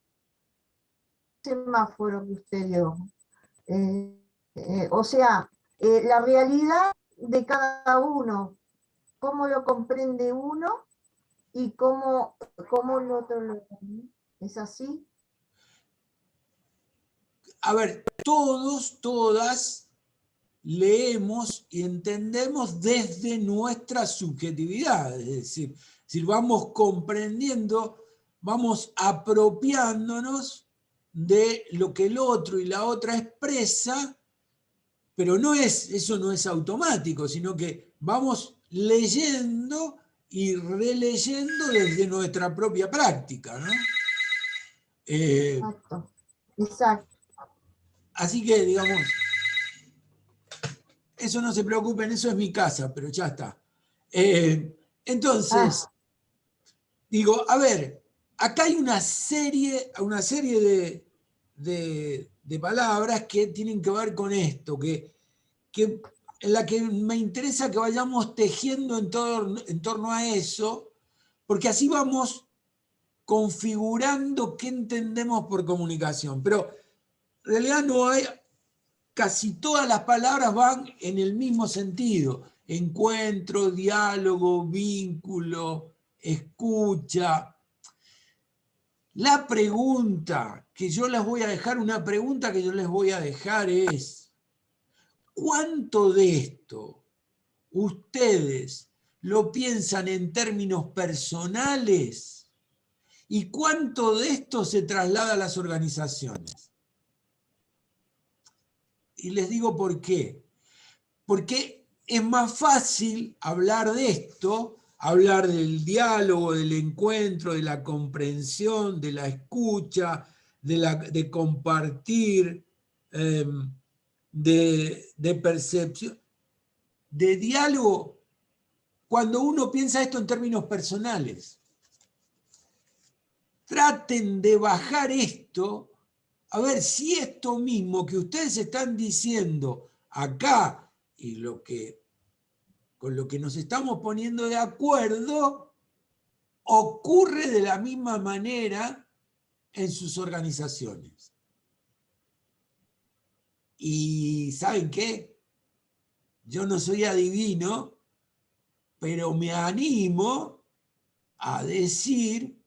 Semáforo que usted dio. O sea, la realidad de cada uno, cómo lo comprende uno y cómo el otro lo ve. ¿Es así? A ver, todas leemos y entendemos desde nuestra subjetividad, es decir, si vamos comprendiendo, vamos apropiándonos de lo que el otro y la otra expresa, pero eso no es automático, sino que vamos leyendo y releyendo desde nuestra propia práctica, ¿no? Exacto. Exacto. Así que, digamos, eso no se preocupen, eso es mi casa, pero ya está. Entonces, digo, a ver, acá hay una serie de palabras que tienen que ver con esto, en la que me interesa que vayamos tejiendo en torno a eso, porque así vamos configurando qué entendemos por comunicación. Pero en realidad no hay, casi todas las palabras van en el mismo sentido: encuentro, diálogo, vínculo, escucha. La pregunta que yo les voy a dejar, es: ¿cuánto de esto ustedes lo piensan en términos personales y cuánto de esto se traslada a las organizaciones? Y les digo por qué. Porque es más fácil hablar de esto, hablar del diálogo, del encuentro, de la comprensión, de la escucha, de compartir, de percepción, de diálogo, cuando uno piensa esto en términos personales. Traten de bajar esto, a ver si esto mismo que ustedes están diciendo acá y con lo que nos estamos poniendo de acuerdo ocurre de la misma manera en sus organizaciones. Y ¿saben qué? Yo no soy adivino, pero me animo a decir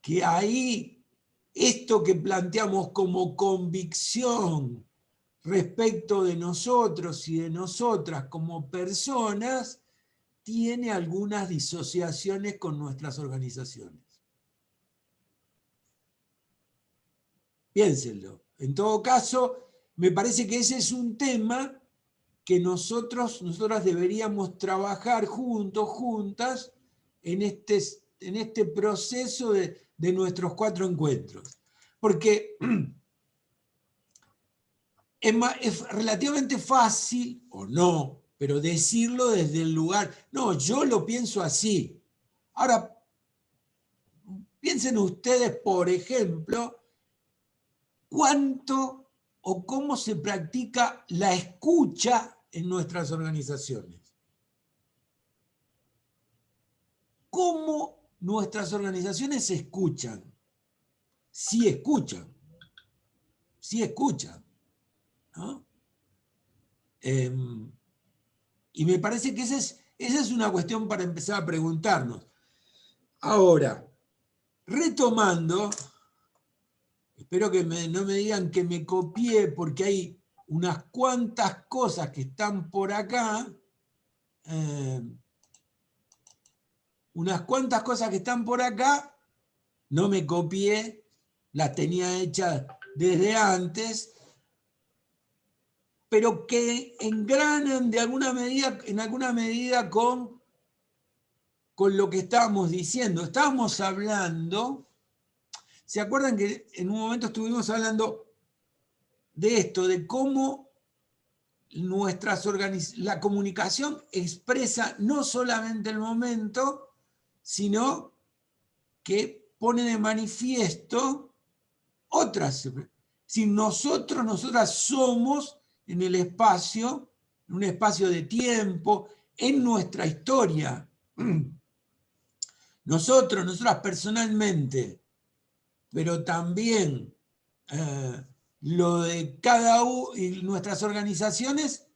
que ahí esto que planteamos como convicción respecto de nosotros y de nosotras como personas tiene algunas disociaciones con nuestras organizaciones. Piénsenlo. En todo caso, me parece que ese es un tema que nosotras deberíamos trabajar juntos, juntas, en este proceso de nuestros 4 encuentros. Porque es relativamente fácil, o no, pero decirlo desde el lugar, no, yo lo pienso así. Ahora, piensen ustedes, por ejemplo, cuánto o cómo se practica la escucha en nuestras organizaciones. ¿Cómo nuestras organizaciones se escuchan? Sí escuchan. Sí escuchan, ¿no? Y me parece que esa es una cuestión para empezar a preguntarnos. Ahora, retomando, espero que no me digan que me copié, porque hay unas cuantas cosas que están por acá, no me copié, las tenía hechas desde antes, pero que engranan en alguna medida con lo que estábamos diciendo. Estábamos hablando, ¿se acuerdan que en un momento estuvimos hablando de esto, de cómo la comunicación expresa no solamente el momento, sino que pone de manifiesto otras? Si nosotras somos en el espacio, en un espacio de tiempo, en nuestra historia. Nosotras personalmente pero también lo de cada uno y nuestras organizaciones,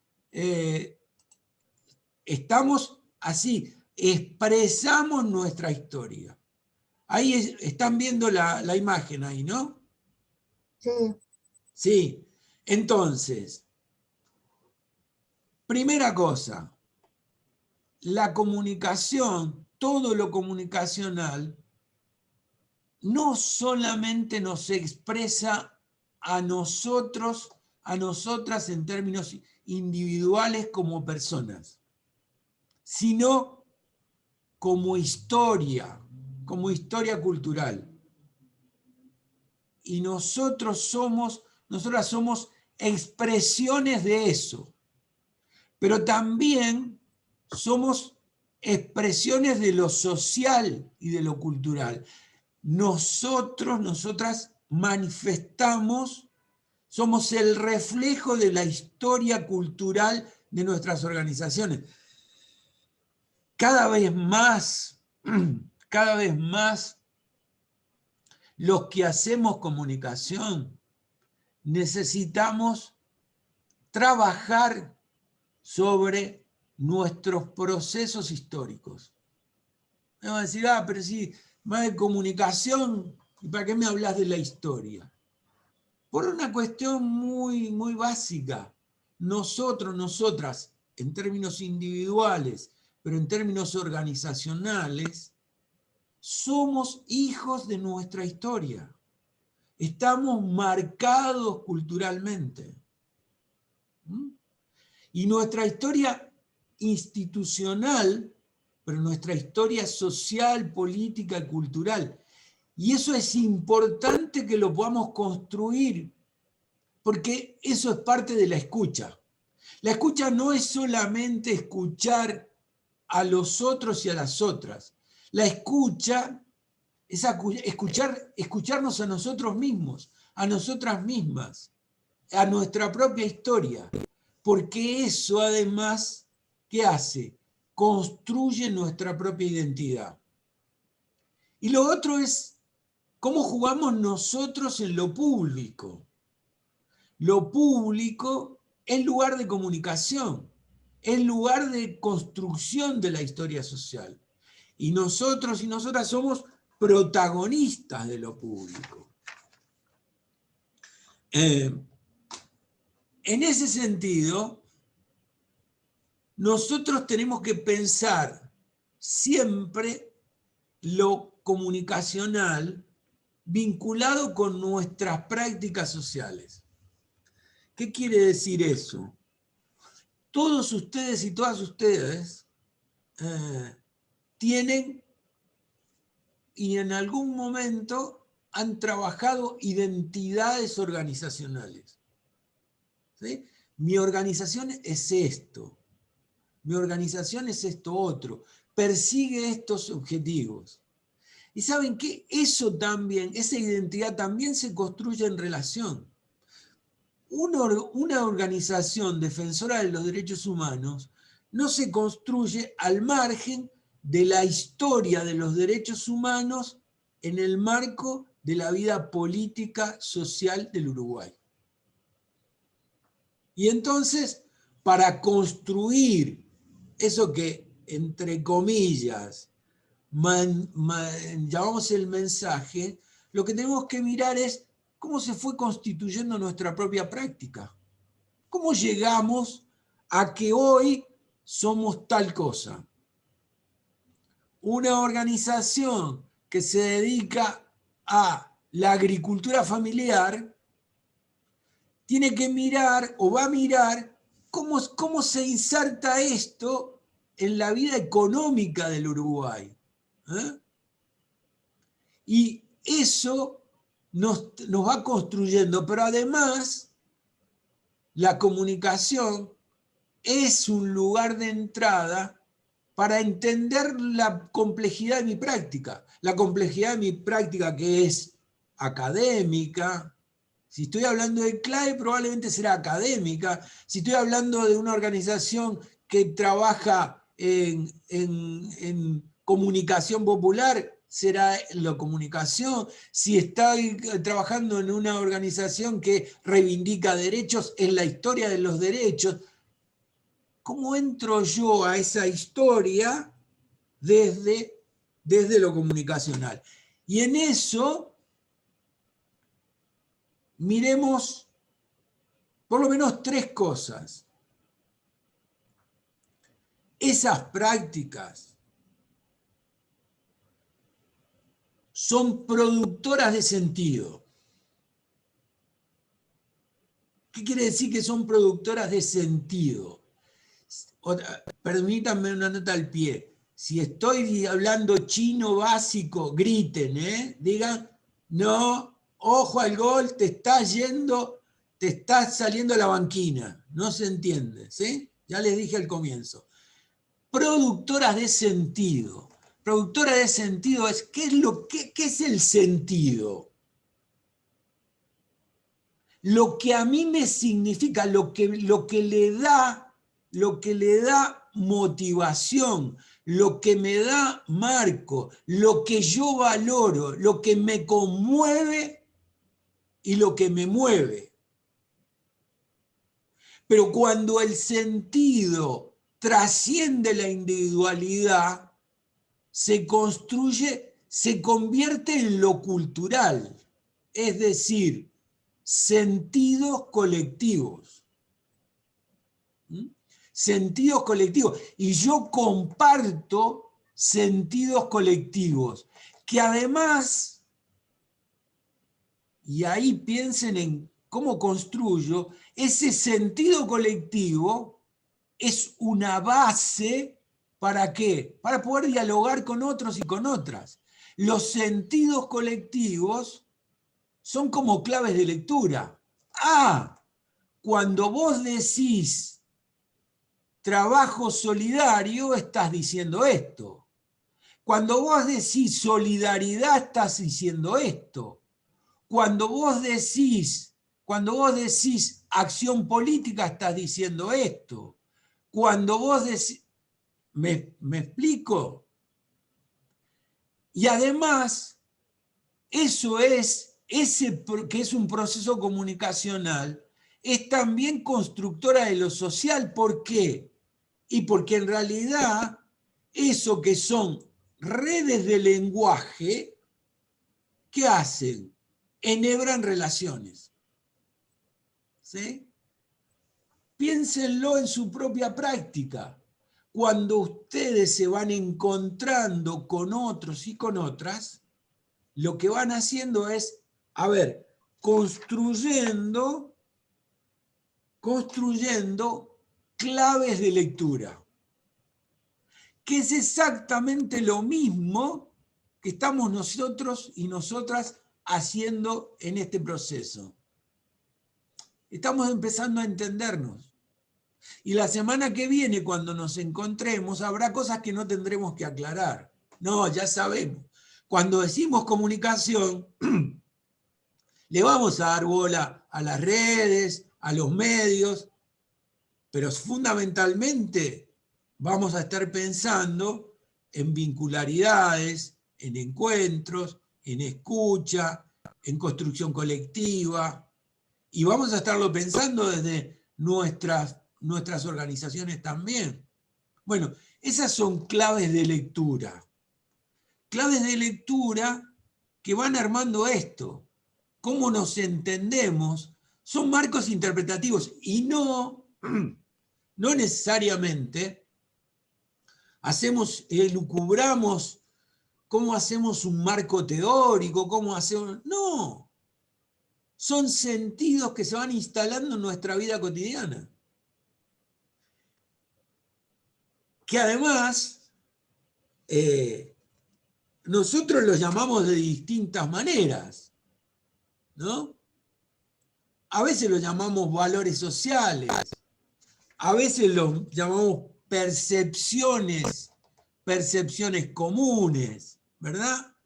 estamos así, expresamos nuestra historia. Ahí están viendo la imagen ahí, ¿no? Sí. Sí. Entonces, primera cosa, la comunicación, todo lo comunicacional, no solamente nos expresa a nosotros, a nosotras en términos individuales como personas, sino como historia cultural. Y nosotras somos expresiones de eso, pero también somos expresiones de lo social y de lo cultural. Nosotras manifestamos, somos el reflejo de la historia cultural de nuestras organizaciones. Cada vez más, los que hacemos comunicación necesitamos trabajar sobre nuestros procesos históricos. Me van a decir, pero sí, más de comunicación, ¿y para qué me hablas de la historia? Por una cuestión muy, muy básica. Nosotras, en términos individuales, pero en términos organizacionales, somos hijos de nuestra historia. Estamos marcados culturalmente. Y nuestra historia institucional, pero nuestra historia social, política y cultural. Y eso es importante que lo podamos construir, porque eso es parte de la escucha. La escucha no es solamente escuchar a los otros y a las otras. La escucha es escucharnos a nosotros mismos, a nosotras mismas, a nuestra propia historia. Porque eso además, ¿qué hace? Construye nuestra propia identidad. Y lo otro es cómo jugamos nosotros en lo público. Lo público es lugar de comunicación, es lugar de construcción de la historia social. Y nosotros y nosotras somos protagonistas de lo público. En ese sentido, nosotros tenemos que pensar siempre lo comunicacional vinculado con nuestras prácticas sociales. ¿Qué quiere decir eso? Todos ustedes y todas ustedes tienen y en algún momento han trabajado identidades organizacionales. ¿Sí? Mi organización es esto. Mi organización es esto otro. Persigue estos objetivos. ¿Y saben qué? Eso también, esa identidad también se construye en relación. Una organización defensora de los derechos humanos no se construye al margen de la historia de los derechos humanos en el marco de la vida política social del Uruguay. Y entonces, para construir eso que, entre comillas, llamamos el mensaje, lo que tenemos que mirar es cómo se fue constituyendo nuestra propia práctica. ¿Cómo llegamos a que hoy somos tal cosa? Una organización que se dedica a la agricultura familiar tiene que mirar o va a mirar cómo se inserta esto en la vida económica del Uruguay. Y eso nos va construyendo, pero además la comunicación es un lugar de entrada para entender la complejidad de mi práctica. La complejidad de mi práctica que es académica. Si estoy hablando de CLAE, probablemente será académica. Si estoy hablando de una organización que trabaja en comunicación popular, será la comunicación. Si estoy trabajando en una organización que reivindica derechos, es la historia de los derechos. ¿Cómo entro yo a esa historia desde lo comunicacional? Y en eso miremos por lo menos 3 cosas. Esas prácticas son productoras de sentido. ¿Qué quiere decir que son productoras de sentido? Permítanme una nota al pie. Si estoy hablando chino básico, griten, digan, no, ojo al gol, te estás saliendo a la banquina. No se entiende, ¿sí? Ya les dije al comienzo. Productoras de sentido. Productora de sentido es, ¿qué es el sentido? Lo que a mí me significa, lo que le da motivación, lo que me da marco, lo que yo valoro, lo que me conmueve y lo que me mueve. Pero cuando el sentido trasciende la individualidad, se convierte en lo cultural, es decir, sentidos colectivos. Sentidos colectivos. Y yo comparto sentidos colectivos, que además, y ahí piensen en cómo construyo, ese sentido colectivo es una base, ¿para qué? Para poder dialogar con otros y con otras. Los sentidos colectivos son como claves de lectura. Cuando vos decís trabajo solidario, estás diciendo esto. Cuando vos decís solidaridad, estás diciendo esto. Cuando vos decís acción política, estás diciendo esto. Cuando vos decís... ¿Me explico? Y además, eso es, que es un proceso comunicacional, es también constructora de lo social. ¿Por qué? Y porque en realidad, eso que son redes de lenguaje, ¿qué hacen? Enhebran relaciones. ¿Sí? Piénsenlo en su propia práctica. Cuando ustedes se van encontrando con otros y con otras, lo que van haciendo es, construyendo claves de lectura, que es exactamente lo mismo que estamos nosotros y nosotras haciendo en este proceso. Estamos empezando a entendernos. Y la semana que viene, cuando nos encontremos, habrá cosas que no tendremos que aclarar. No, ya sabemos. Cuando decimos comunicación, le vamos a dar bola a las redes, a los medios, pero fundamentalmente vamos a estar pensando en vincularidades, en encuentros, en escucha, en construcción colectiva, y vamos a estarlo pensando desde nuestras organizaciones también. Bueno, esas son claves de lectura. Claves de lectura que van armando esto. Cómo nos entendemos son marcos interpretativos y no necesariamente elucubramos cómo hacemos un marco teórico, no. Son sentidos que se van instalando en nuestra vida cotidiana. Que además nosotros los llamamos de distintas maneras, ¿no? A veces los llamamos valores sociales, a veces los llamamos percepciones comunes, ¿verdad?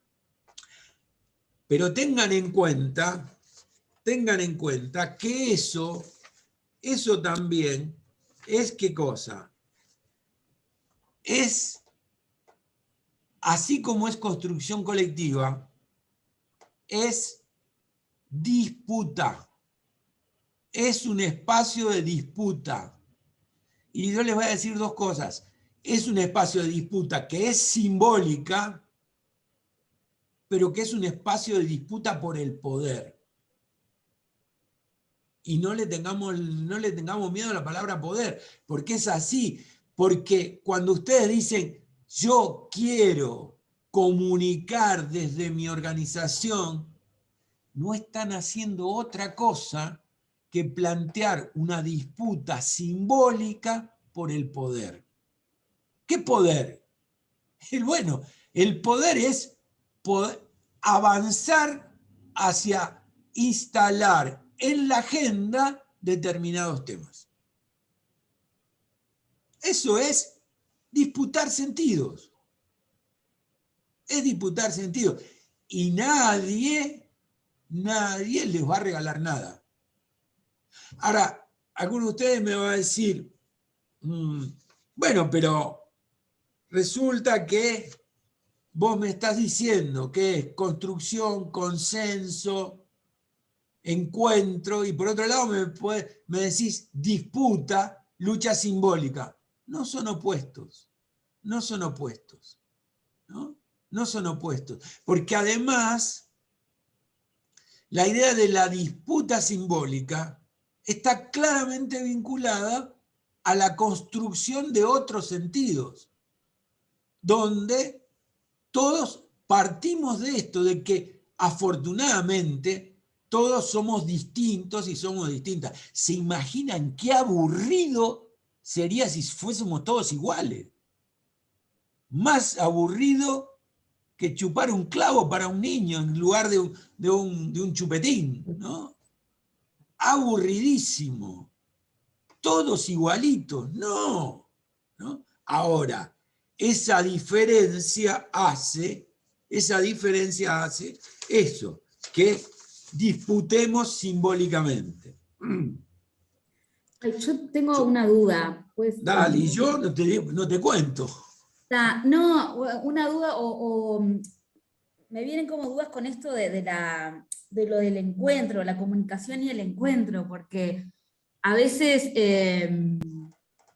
Pero tengan en cuenta que eso también es, ¿qué cosa? Es así como es construcción colectiva, es disputa. Es un espacio de disputa. Y yo les voy a decir dos cosas. Es un espacio de disputa que es simbólica, pero que es un espacio de disputa por el poder. Y no le tengamos miedo a la palabra poder, porque es así. Porque cuando ustedes dicen, yo quiero comunicar desde mi organización, no están haciendo otra cosa que plantear una disputa simbólica por el poder. ¿Qué poder? El poder es avanzar hacia instalar en la agenda determinados temas. Eso es disputar sentidos. Es disputar sentidos. Y nadie les va a regalar nada. Ahora, alguno de ustedes me va a decir, bueno, pero resulta que vos me estás diciendo que es construcción, consenso, encuentro, y por otro lado me decís disputa, lucha simbólica. No son opuestos, no son opuestos, ¿no? No son opuestos, porque además la idea de la disputa simbólica está claramente vinculada a la construcción de otros sentidos, donde todos partimos de esto, de que afortunadamente todos somos distintos y somos distintas. ¿Se imaginan qué aburrido sería si fuésemos todos iguales? Más aburrido que chupar un clavo para un niño en lugar de un chupetín, ¿no? Aburridísimo. Todos igualitos, no. Ahora, esa diferencia hace eso, que disputemos simbólicamente. Ay, yo tengo una duda. Pues, Dale, y yo no te cuento. No, una duda o me vienen como dudas con esto de lo del encuentro, la comunicación y el encuentro, porque a veces,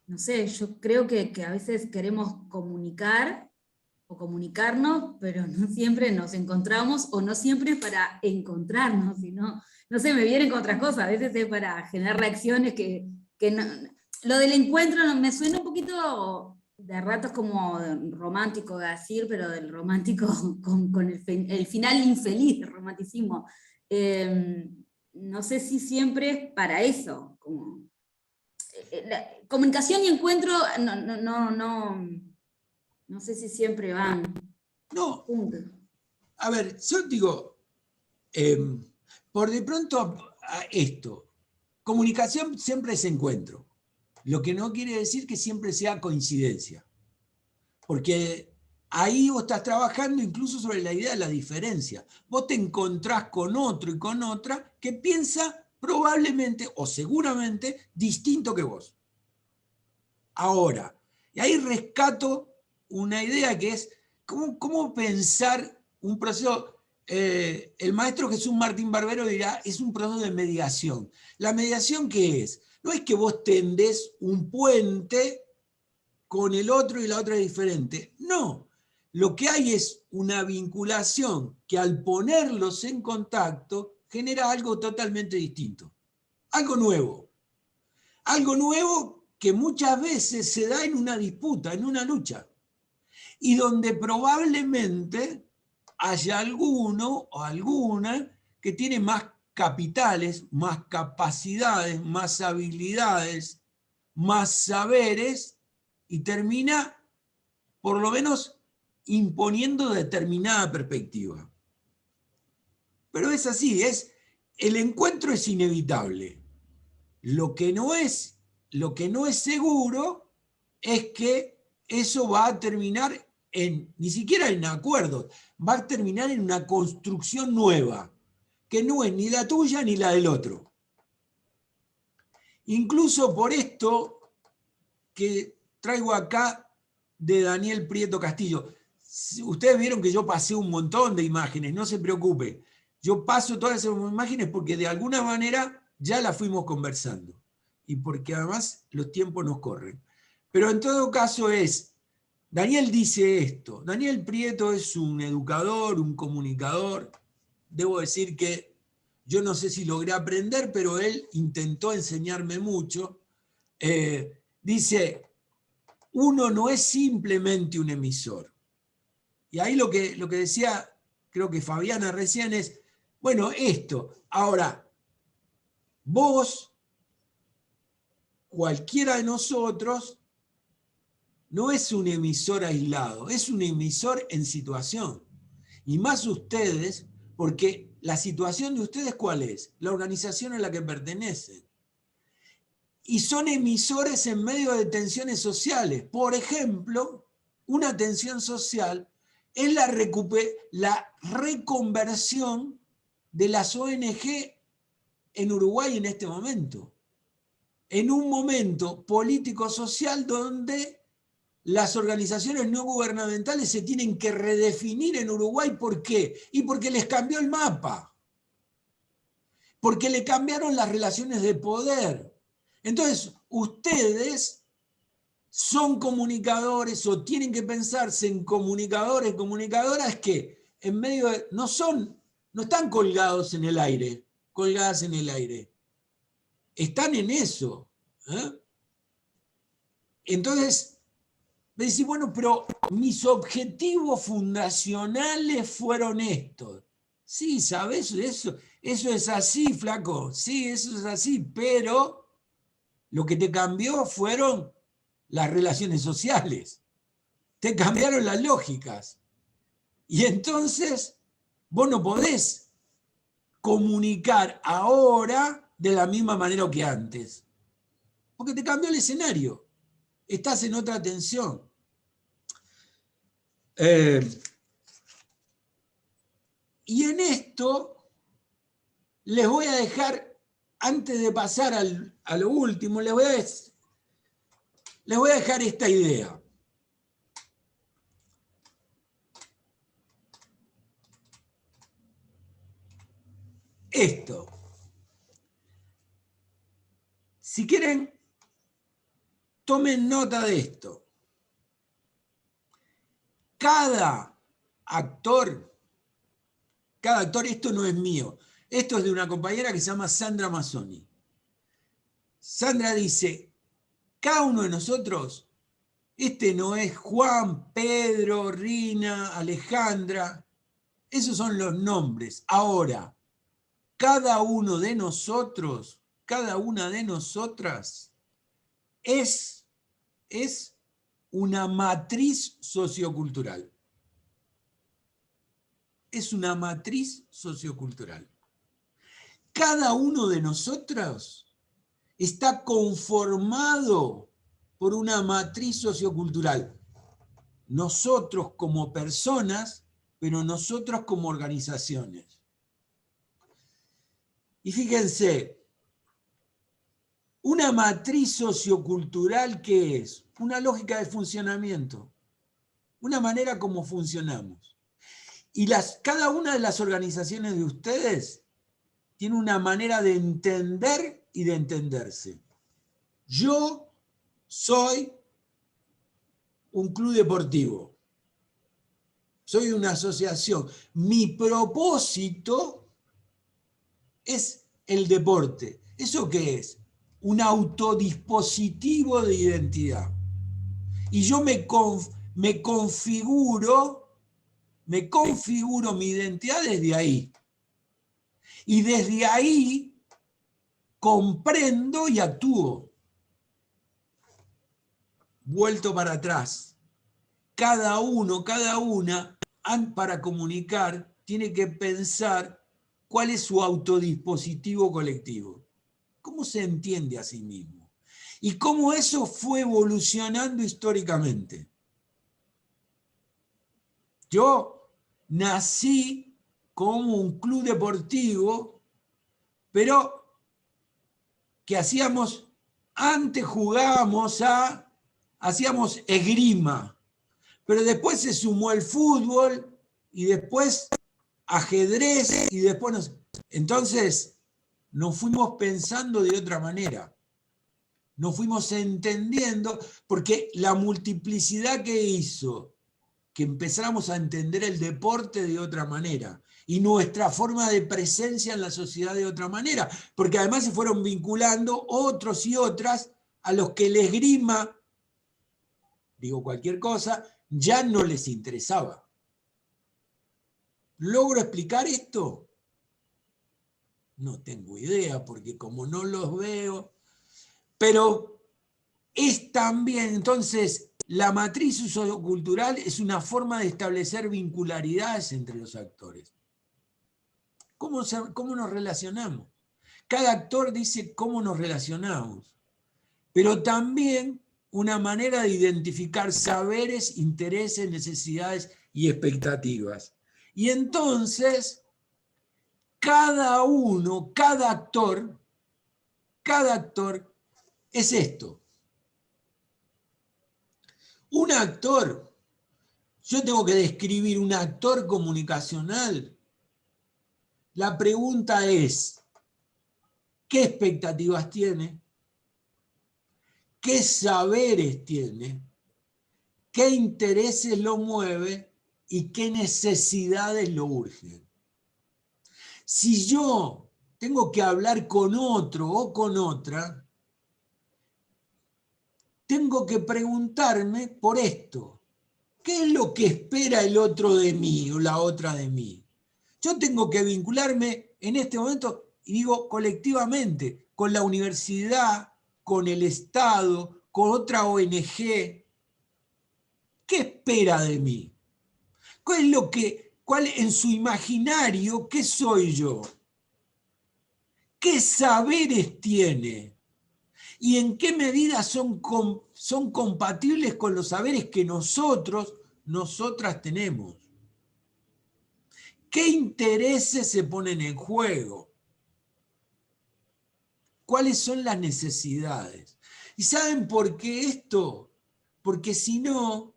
no sé, yo creo que a veces queremos comunicar o comunicarnos, pero no siempre nos encontramos o no siempre es para encontrarnos, sino, no sé, me vienen con otras cosas, a veces es para generar reacciones que no, lo del encuentro me suena un poquito de ratos como romántico de decir, pero del romántico con el final infeliz del romanticismo. No sé si siempre es para eso. Como, la comunicación y encuentro no sé si siempre van. No. Juntos. A ver, yo digo, por de pronto esto, comunicación siempre es encuentro. Lo que no quiere decir que siempre sea coincidencia. Porque ahí vos estás trabajando incluso sobre la idea de la diferencia. Vos te encontrás con otro y con otra que piensa probablemente o seguramente distinto que vos. Ahora, y ahí rescato una idea que es cómo pensar un proceso. El maestro Jesús Martín Barbero dirá, es un proceso de mediación. ¿La mediación qué es? No es que vos tendés un puente con el otro y la otra es diferente. No, lo que hay es una vinculación que al ponerlos en contacto genera algo totalmente distinto. Algo nuevo. Algo nuevo que muchas veces se da en una disputa, en una lucha. Y donde probablemente haya alguno o alguna que tiene más capitales, más capacidades, más habilidades, más saberes, y termina, por lo menos, imponiendo determinada perspectiva. Pero es así, el encuentro es inevitable. Lo que no es seguro es que eso va a terminar ni siquiera en acuerdos, va a terminar en una construcción nueva, que no es ni la tuya ni la del otro. Incluso por esto que traigo acá de Daniel Prieto Castillo, Ustedes vieron que yo pasé un montón de imágenes, no se preocupe. Yo paso todas esas imágenes porque de alguna manera ya las fuimos conversando. Y porque además los tiempos nos corren. Pero en todo caso Daniel dice esto. Daniel Prieto es un educador, un comunicador. Debo decir que yo no sé si logré aprender, pero él intentó enseñarme mucho. Dice, uno no es simplemente un emisor. Y ahí lo que decía, creo que Fabiana recién es, bueno, esto. Ahora, vos, cualquiera de nosotros, no es un emisor aislado, es un emisor en situación. Y más ustedes, porque la situación de ustedes, ¿cuál es? La organización a la que pertenecen. Y son emisores en medio de tensiones sociales. Por ejemplo, una tensión social es la reconversión de las ONG en Uruguay en este momento. En un momento político-social donde las organizaciones no gubernamentales se tienen que redefinir en Uruguay. ¿Por qué? Y porque les cambió el mapa. Porque le cambiaron las relaciones de poder. Entonces, ustedes son comunicadores o tienen que pensarse en comunicadores, comunicadoras que en medio de, no están colgadas en el aire. Están en eso. Entonces, me decís, bueno, pero mis objetivos fundacionales fueron estos. Sí, ¿sabes? Eso es así, flaco. Sí, eso es así, pero lo que te cambió fueron las relaciones sociales. Te cambiaron las lógicas. Y entonces, vos no podés comunicar ahora de la misma manera que antes. Porque te cambió el escenario. Estás en otra tensión. Y en esto les voy a dejar, antes de pasar a lo último, les voy a dejar esta idea. Esto. Si quieren, tomen nota de esto. Cada actor, esto no es mío, esto es de una compañera que se llama Sandra Mazzoni. Sandra dice, cada uno de nosotros, este no es Juan, Pedro, Rina, Alejandra, esos son los nombres. Ahora, cada uno de nosotros, cada una de nosotras es una matriz sociocultural. Es una matriz sociocultural. Cada uno de nosotros está conformado por una matriz sociocultural. Nosotros como personas, pero nosotros como organizaciones. Y fíjense, una matriz sociocultural, ¿qué es? Una lógica de funcionamiento, una manera como funcionamos. Y cada una de las organizaciones de ustedes tiene una manera de entender y de entenderse. Yo soy un club deportivo, soy una asociación. Mi propósito es el deporte. ¿Eso qué es? Un autodispositivo de identidad. Y yo me configuro mi identidad desde ahí. Y desde ahí comprendo y actúo. Vuelto para atrás. Cada uno, cada una, para comunicar, tiene que pensar cuál es su autodispositivo colectivo. ¿Cómo se entiende a sí mismo? Y cómo eso fue evolucionando históricamente. Yo nací como un club deportivo, pero que hacíamos esgrima, pero después se sumó el fútbol, y después ajedrez, y después no sé. Entonces, nos fuimos pensando de otra manera. Nos fuimos entendiendo, porque la multiplicidad que hizo que empezáramos a entender el deporte de otra manera y nuestra forma de presencia en la sociedad de otra manera, porque además se fueron vinculando otros y otras a los que el esgrima, digo cualquier cosa, ya no les interesaba. ¿Logro explicar esto? No tengo idea, porque como no los veo, pero es también, entonces, la matriz sociocultural es una forma de establecer vincularidades entre los actores. ¿Cómo nos relacionamos? Cada actor dice cómo nos relacionamos, pero también una manera de identificar saberes, intereses, necesidades y expectativas. Y entonces, cada actor es esto. Un actor, yo tengo que describir un actor comunicacional. La pregunta es, ¿qué expectativas tiene? ¿Qué saberes tiene? ¿Qué intereses lo mueve? ¿Y qué necesidades lo urgen? Si yo tengo que hablar con otro o con otra, tengo que preguntarme por esto. ¿Qué es lo que espera el otro de mí o la otra de mí? Yo tengo que vincularme en este momento, y digo colectivamente, con la universidad, con el Estado, con otra ONG. ¿Qué espera de mí? ¿Cuál en su imaginario, qué soy yo? ¿Qué saberes tiene? ¿Y en qué medida son compatibles con los saberes que nosotras tenemos? ¿Qué intereses se ponen en juego? ¿Cuáles son las necesidades? ¿Y saben por qué esto? Porque si no,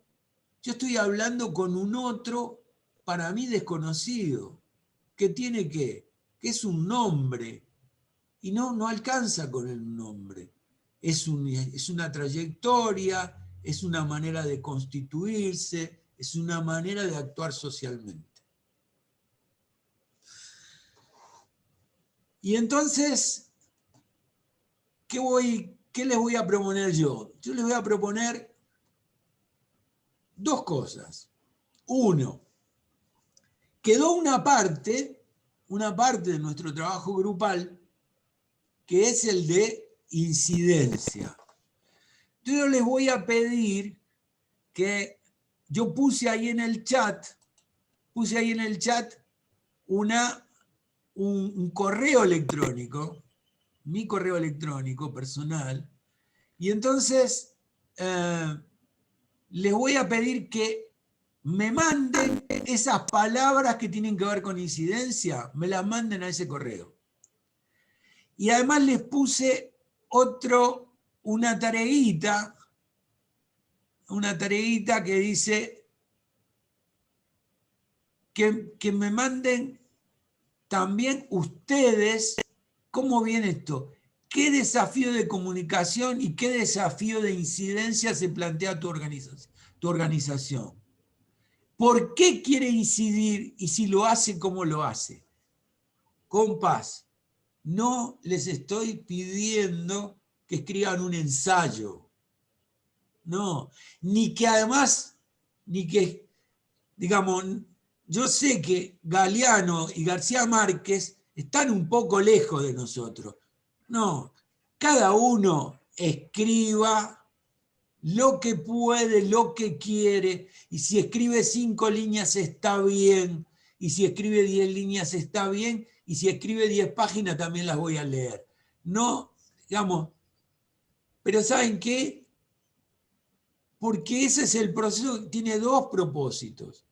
yo estoy hablando con un otro para mí desconocido, que tiene que es un nombre, y no alcanza con el nombre. Es una trayectoria, es una manera de constituirse, es una manera de actuar socialmente. Y entonces, ¿qué les voy a proponer yo? Yo les voy a proponer dos cosas. Uno, quedó una parte de nuestro trabajo grupal, que es el de incidencia. Yo les voy a pedir que yo puse ahí en el chat un correo electrónico, mi correo electrónico personal, y entonces les voy a pedir que me manden esas palabras que tienen que ver con incidencia, me las manden a ese correo. Y además les puse una tareita que dice que me manden también ustedes, ¿cómo viene esto? ¿Qué desafío de comunicación y qué desafío de incidencia se plantea tu organización? ¿Por qué quiere incidir y si lo hace, cómo lo hace? Compas, no les estoy pidiendo que escriban un ensayo. No, digamos, yo sé que Galeano y García Márquez están un poco lejos de nosotros. No, cada uno escriba lo que puede, lo que quiere, y si escribe 5 líneas está bien, y si escribe 10 líneas está bien, y si escribe 10 páginas también las voy a leer. No, digamos, pero ¿saben qué? Porque ese es el proceso, tiene 2 propósitos.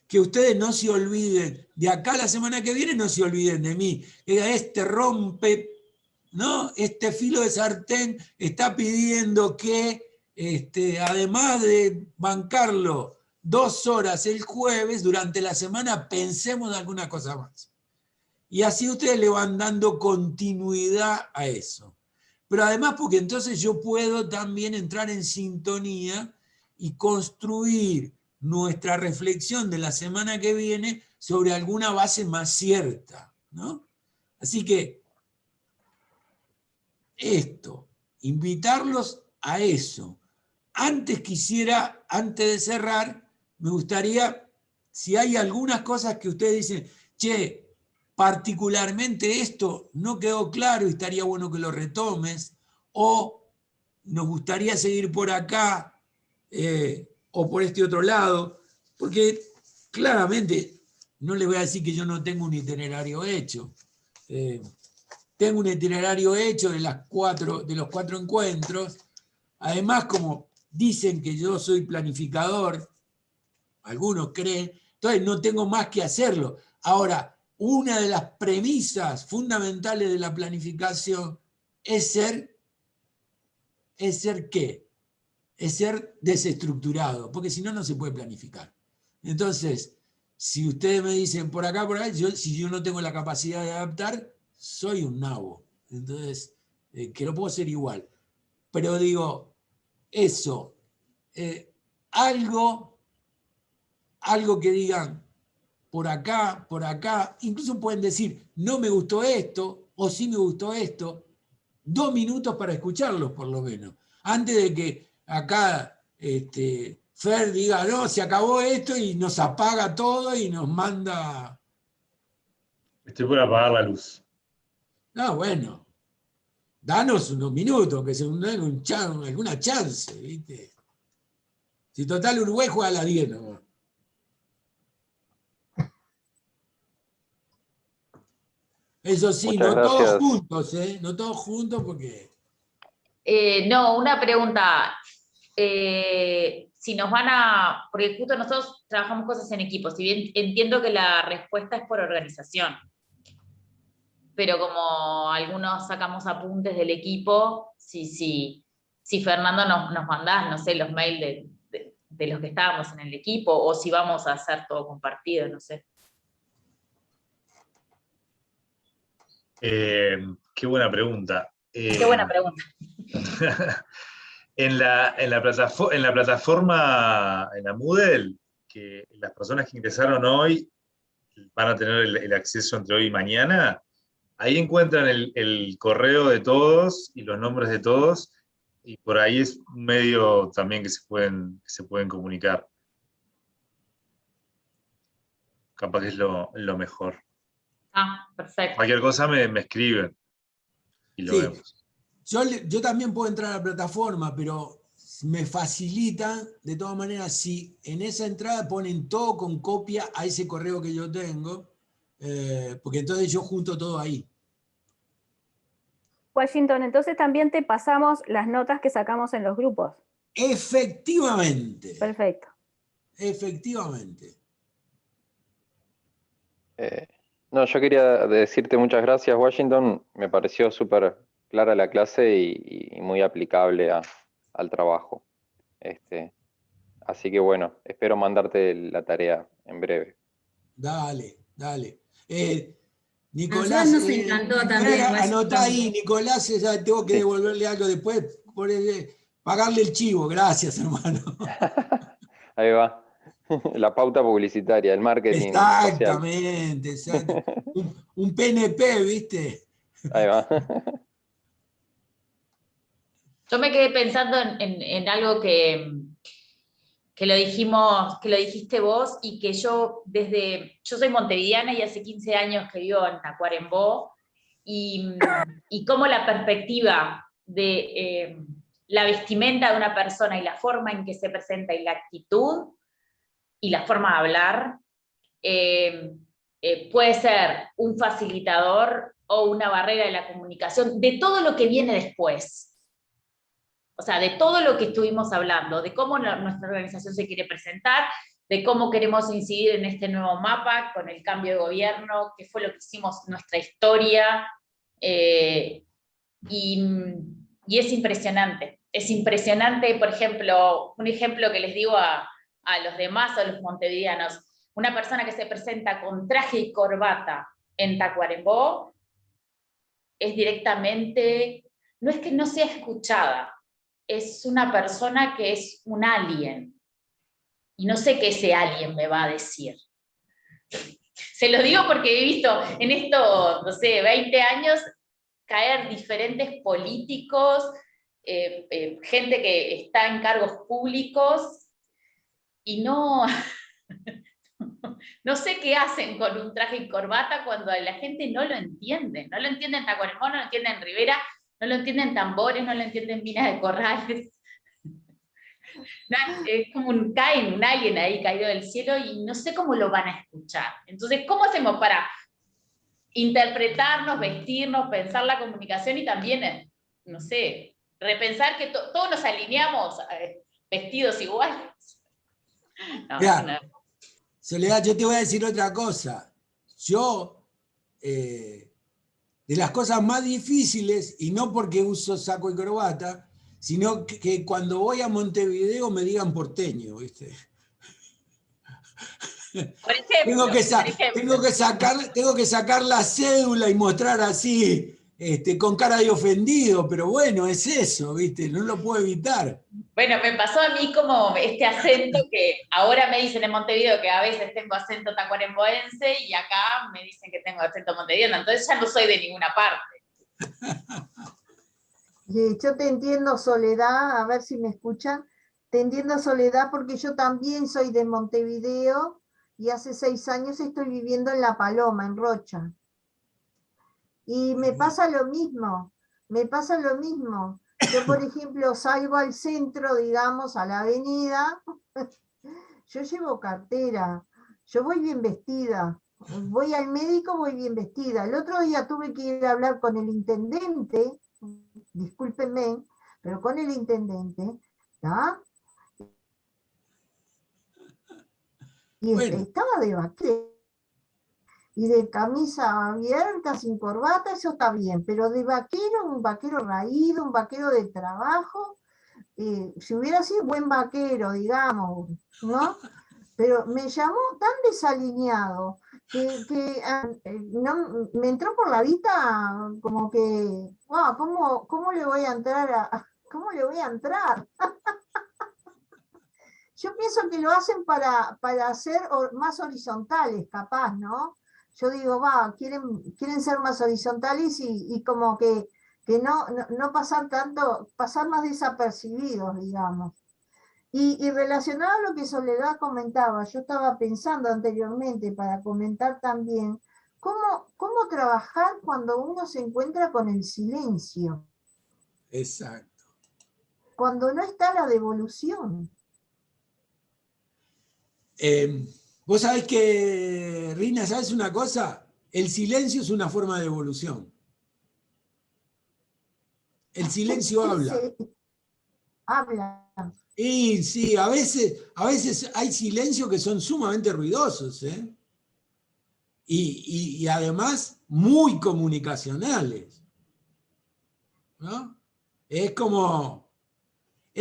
Que ustedes no se olviden, de acá a la semana que viene no se olviden de mí. Rompe, ¿no? Este filo de sartén está pidiendo que, además de bancarlo, 2 horas el jueves, durante la semana pensemos en alguna cosa más. Y así ustedes le van dando continuidad a eso. Pero además porque entonces yo puedo también entrar en sintonía y construir nuestra reflexión de la semana que viene sobre alguna base más cierta, ¿no? Así que esto, invitarlos a eso. Antes de cerrar, me gustaría, si hay algunas cosas que ustedes dicen, che, particularmente esto no quedó claro y estaría bueno que lo retomes, o nos gustaría seguir por acá, o por este otro lado, porque claramente no les voy a decir que yo no tengo un itinerario hecho. Tengo un itinerario hecho de los 4 encuentros. Además, como dicen que yo soy planificador, algunos creen, entonces no tengo más que hacerlo. Ahora, una de las premisas fundamentales de la planificación es ser ¿qué? Es ser desestructurado, porque si no, no se puede planificar. Entonces, si ustedes me dicen por acá, si yo no tengo la capacidad de adaptar, soy un nabo. Entonces, que no puedo ser igual. Pero digo, eso, algo que digan por acá, incluso pueden decir, no me gustó esto, o sí me gustó esto, 2 minutos para escucharlos por lo menos, antes de que acá Fer diga, no, se acabó esto y nos apaga todo y nos manda... Estoy por apagar la luz. No, bueno, danos unos minutos, que se alguna chance, ¿viste? Si total Uruguay juega a las 10, ¿no? Eso sí, Muchas no todos gracias. juntos, ¿eh? No todos juntos porque... No, una pregunta. Si nos van a... Porque justo nosotros trabajamos cosas en equipo, si bien entiendo que la respuesta es por organización, pero como algunos sacamos apuntes del equipo, si Fernando nos mandás, no sé, los mails de los que estábamos en el equipo, o si vamos a hacer todo compartido, no sé. Qué buena pregunta. Qué buena pregunta. En la plataforma, en la Moodle, que las personas que ingresaron hoy van a tener el acceso entre hoy y mañana, ahí encuentran el correo de todos y los nombres de todos, y por ahí es un medio también que se pueden comunicar. Capaz que es lo mejor. Ah, perfecto. Cualquier cosa me escriben y lo vemos. Yo también puedo entrar a la plataforma, pero me facilita, de todas maneras, si en esa entrada ponen todo con copia a ese correo que yo tengo, porque entonces yo junto todo ahí. Washington, entonces también te pasamos las notas que sacamos en los grupos. Efectivamente. Perfecto. Efectivamente. No, yo quería decirte muchas gracias, Washington. Me pareció súper clara la clase y muy aplicable al trabajo. Así que bueno, espero mandarte la tarea en breve. Dale. A Nicolás, nosotros nos encantó también, anotá ahí, Nicolás, ya tengo que devolverle algo después, pagarle el chivo, gracias, hermano. Ahí va. La pauta publicitaria, el marketing social. Exactamente. Un PNP, ¿viste? Ahí va. Yo me quedé pensando en algo que lo dijiste vos, y que yo soy montevideana y hace 15 años que vivo en Tacuarembó, y cómo la perspectiva de la vestimenta de una persona y la forma en que se presenta y la actitud y la forma de hablar puede ser un facilitador o una barrera de la comunicación de todo lo que viene después. O sea, de todo lo que estuvimos hablando, de cómo nuestra organización se quiere presentar, de cómo queremos incidir en este nuevo mapa con el cambio de gobierno, qué fue lo que hicimos, nuestra historia, y es impresionante. Es impresionante, por ejemplo, un ejemplo que les digo a a los demás, a los montevideanos, una persona que se presenta con traje y corbata en Tacuarembó es directamente, no es que no sea escuchada, es una persona que es un alien. Y no sé qué ese alien me va a decir. Se lo digo porque he visto en estos, no sé, 20 años caer diferentes políticos, gente que está en cargos públicos, y no sé qué hacen con un traje y corbata cuando la gente no lo entiende. No lo entiende en Tacuarembó, no lo entiende en Rivera, no lo entiende en Tambores, no lo entiende en Minas de Corrales. Es como un alien ahí caído del cielo y no sé cómo lo van a escuchar. Entonces, ¿cómo hacemos para interpretarnos, vestirnos, pensar la comunicación y también, no sé, repensar que todos nos alineamos vestidos iguales? No, Mirá, Soledad, yo te voy a decir otra cosa. Yo, de las cosas más difíciles, y no porque uso saco y corbata, sino que cuando voy a Montevideo me digan porteño, ¿viste? Por ejemplo, tengo que sacar la cédula y mostrar así, con cara de ofendido, pero bueno, es eso, ¿viste? No lo puedo evitar. Bueno, me pasó a mí como este acento que ahora me dicen en Montevideo que a veces tengo acento tacuaremboense y acá me dicen que tengo acento montevideano, entonces ya no soy de ninguna parte. Yo te entiendo, Soledad, a ver si me escuchan. Te entiendo, Soledad, porque yo también soy de Montevideo y hace 6 años estoy viviendo en La Paloma, en Rocha. Y me pasa lo mismo, Yo, por ejemplo, salgo al centro, digamos, a la avenida, yo llevo cartera, yo voy bien vestida, voy al médico, voy bien vestida. El otro día tuve que ir a hablar con el intendente, discúlpenme, pero con el intendente, ¿tá? Y bueno, estaba de vaquero y de camisa abierta, sin corbata, eso está bien, pero de vaquero, un vaquero raído, un vaquero de trabajo, si hubiera sido buen vaquero, digamos, ¿no? Pero me llamó tan desalineado que no, me entró por la vista como que, wow, ¿cómo le voy a entrar ¿cómo le voy a entrar? Yo pienso que lo hacen para ser más horizontales, capaz, ¿no? Yo digo, quieren ser más horizontales y como que no pasar tanto, pasar más desapercibidos, digamos. Y relacionado a lo que Soledad comentaba, yo estaba pensando anteriormente para comentar también, cómo trabajar cuando uno se encuentra con el silencio. exacto. Cuando no está la devolución. Vos sabés que, Rina, ¿sabes una cosa? El silencio es una forma de evolución. El silencio habla. Habla. Y sí, a veces hay silencios que son sumamente ruidosos, ¿eh? Y además muy comunicacionales, ¿no? Es como,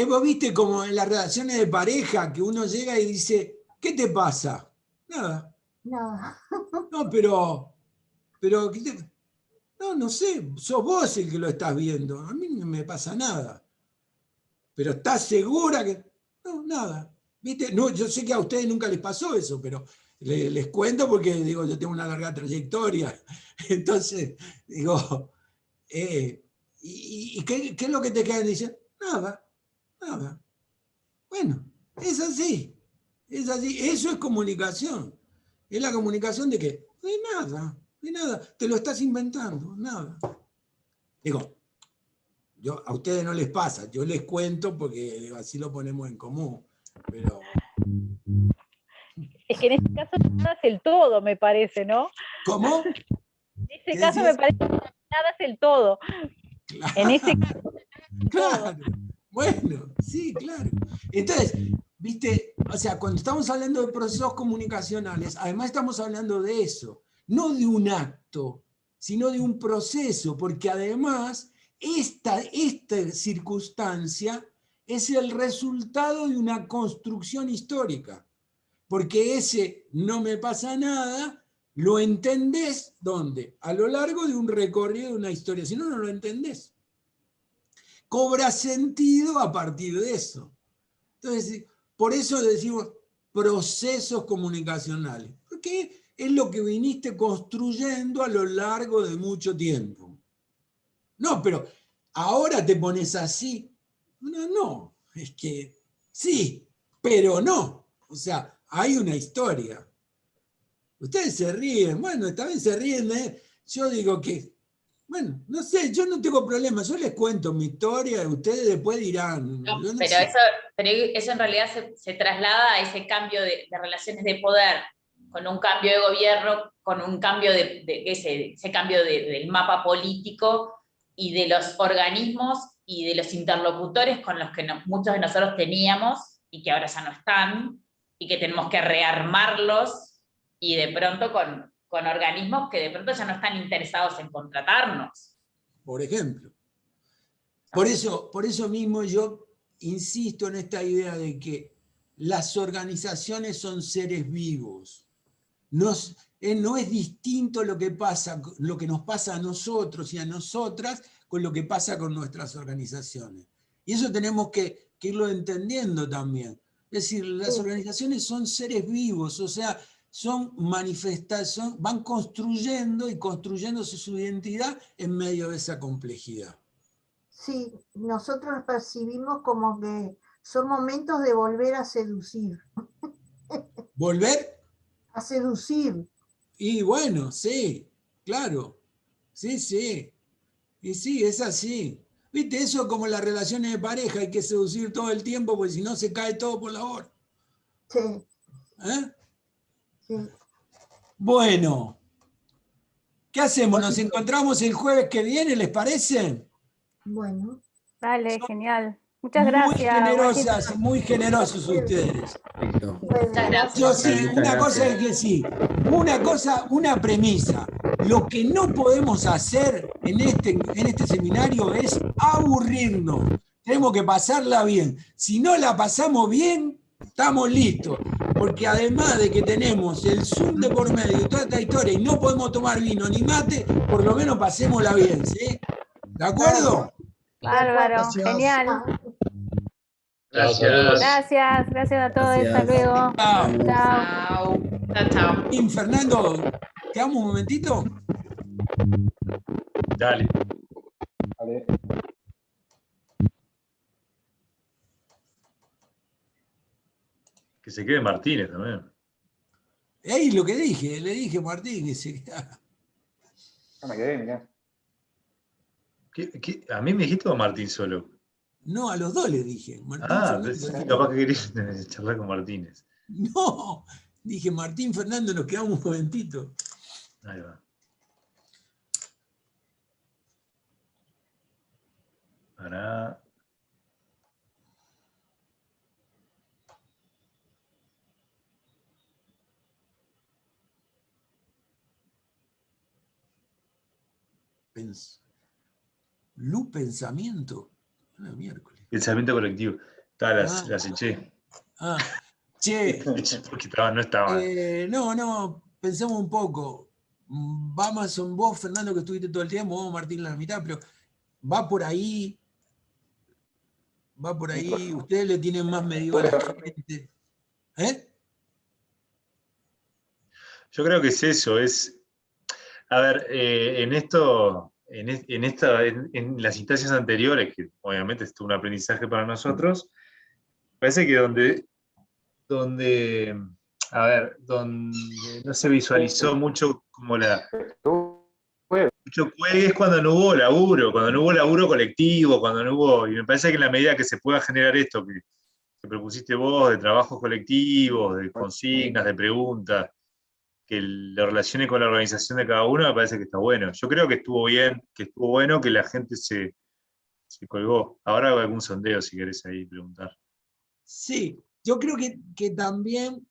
vos viste como en las relaciones de pareja que uno llega y dice, ¿qué te pasa? Nada. No, pero no sé, sos vos el que lo estás viendo, a mí no me pasa nada. Pero ¿estás segura que...? No, nada. ¿Viste? No, yo sé que a ustedes nunca les pasó eso, pero les cuento porque, digo, yo tengo una larga trayectoria. Entonces, digo, ¿y qué es lo que te quedan diciendo? Nada. Bueno, es así. Eso es comunicación. Es la comunicación de que no hay nada. Te lo estás inventando, nada. Digo, a ustedes no les pasa, yo les cuento porque así lo ponemos en común, pero... Es que en este caso nada es el todo, me parece, ¿no? ¿Cómo? En este caso me parece que nada es el todo. Claro, en ese caso. claro. Bueno, sí, claro. Entonces, viste, o sea, cuando estamos hablando de procesos comunicacionales, además estamos hablando de eso, no de un acto, sino de un proceso, porque además esta circunstancia es el resultado de una construcción histórica. Porque ese no me pasa nada, lo entendés, ¿dónde? A lo largo de un recorrido de una historia, si no, no lo entendés. Cobra sentido a partir de eso. Entonces, por eso decimos procesos comunicacionales, porque es lo que viniste construyendo a lo largo de mucho tiempo. No, pero ahora te pones así. No, es que sí, pero no. O sea, hay una historia. Ustedes se ríen, bueno, también se ríen, ¿eh? Yo digo que, bueno, no sé, yo no tengo problema, yo les cuento mi historia y ustedes después dirán. No, yo no pero, sé. eso en realidad se traslada a ese cambio de relaciones de poder, con un cambio de gobierno, con un cambio ese cambio del mapa político y de los organismos y de los interlocutores con los que muchos de nosotros teníamos y que ahora ya no están, y que tenemos que rearmarlos, y de pronto con organismos que de pronto ya no están interesados en contratarnos. Por ejemplo. Por eso mismo yo insisto en esta idea de que las organizaciones son seres vivos. No es distinto lo que nos pasa a nosotros y a nosotras con lo que pasa con nuestras organizaciones. Y eso tenemos que irlo entendiendo también. Es decir, las organizaciones son seres vivos, o sea, son manifestaciones, van construyendo y construyéndose su identidad en medio de esa complejidad. Sí, nosotros percibimos como que son momentos de volver a seducir. ¿Volver? A seducir. Y bueno, sí, claro. Sí, sí. Y sí, es así. ¿Viste? Eso como las relaciones de pareja, hay que seducir todo el tiempo, porque si no se cae todo por la borda. Sí. ¿Eh? Sí. Bueno, ¿qué hacemos? ¿Nos encontramos el jueves que viene, les parece? Bueno. Dale, genial. Muchas gracias. Muy generosos ustedes. Muchas gracias. Yo sé, una cosa es que sí, una premisa. Lo que no podemos hacer en este seminario es aburrirnos. Tenemos que pasarla bien. Si no la pasamos bien, estamos listos. Porque además de que tenemos el Zoom de por medio y toda esta historia y no podemos tomar vino ni mate, por lo menos pasémosla bien, ¿sí? ¿De acuerdo? Bárbaro, genial. Gracias. Gracias a todos. Hasta luego. Chao. Chao. Y Fernando, ¿te damos un momentito? Dale. Que se quede Martínez también. Ey, lo que dije, le dije a Martín que se queda. No me quedé, mirá. ¿A mí me dijiste o a Martín solo? No, a los dos le dije. Martín Pensé que capaz que querías charlar con Martínez. No, dije Martín, Fernando, nos quedamos un momentito. Ahí va. Para. Pensamiento. Miércoles. Pensamiento colectivo. Las eché. Che. Porque no estaba. No, pensemos un poco. Amazon, vos, Fernando, que estuviste todo el tiempo, vos, Martín, la mitad, pero va por ahí. Ustedes le tienen más medido a la gente. Yo creo que es eso, a ver, en las instancias anteriores, que obviamente es un aprendizaje para nosotros, parece que donde no se visualizó mucho como mucho cuelgue es cuando no hubo laburo colectivo, y me parece que en la medida que se pueda generar esto que propusiste vos, de trabajos colectivos, de consignas, de preguntas, que lo relacione con la organización de cada uno, me parece que está bueno. Yo creo que estuvo bien, que estuvo bueno que la gente se colgó. Ahora hago algún sondeo si querés ahí preguntar. Sí, yo creo que también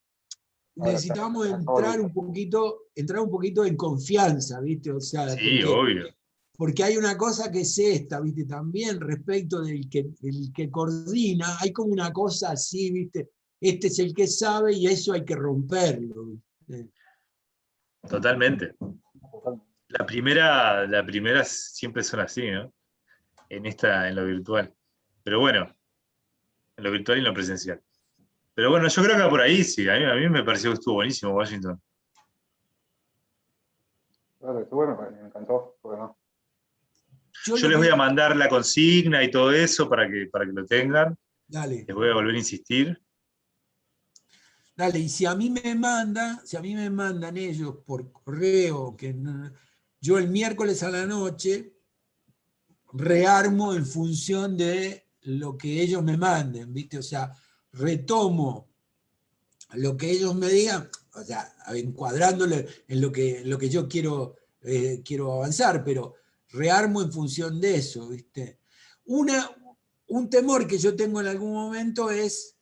necesitábamos entrar un poquito en confianza, ¿viste? O sea, sí, obvio. Porque hay una cosa que es esta, ¿viste? También respecto del que coordina, hay como una cosa así, ¿viste? Este es el que sabe y eso hay que romperlo, ¿viste? Totalmente. La primera siempre son así, ¿no? En lo virtual. Pero bueno, en lo virtual y en lo presencial. Pero bueno, yo creo que por ahí sí, a mí me pareció que estuvo buenísimo Washington. Claro, estuvo bueno, me encantó. Bueno. Yo les voy a mandar la consigna y todo eso para que lo tengan. Dale. Les voy a volver a insistir. Dale, y si a mí me mandan ellos por correo, yo el miércoles a la noche rearmo en función de lo que ellos me manden, ¿viste? O sea, retomo lo que ellos me digan, o sea, encuadrándole en lo que yo quiero avanzar, pero rearmo en función de eso, ¿viste? Un temor que yo tengo en algún momento es,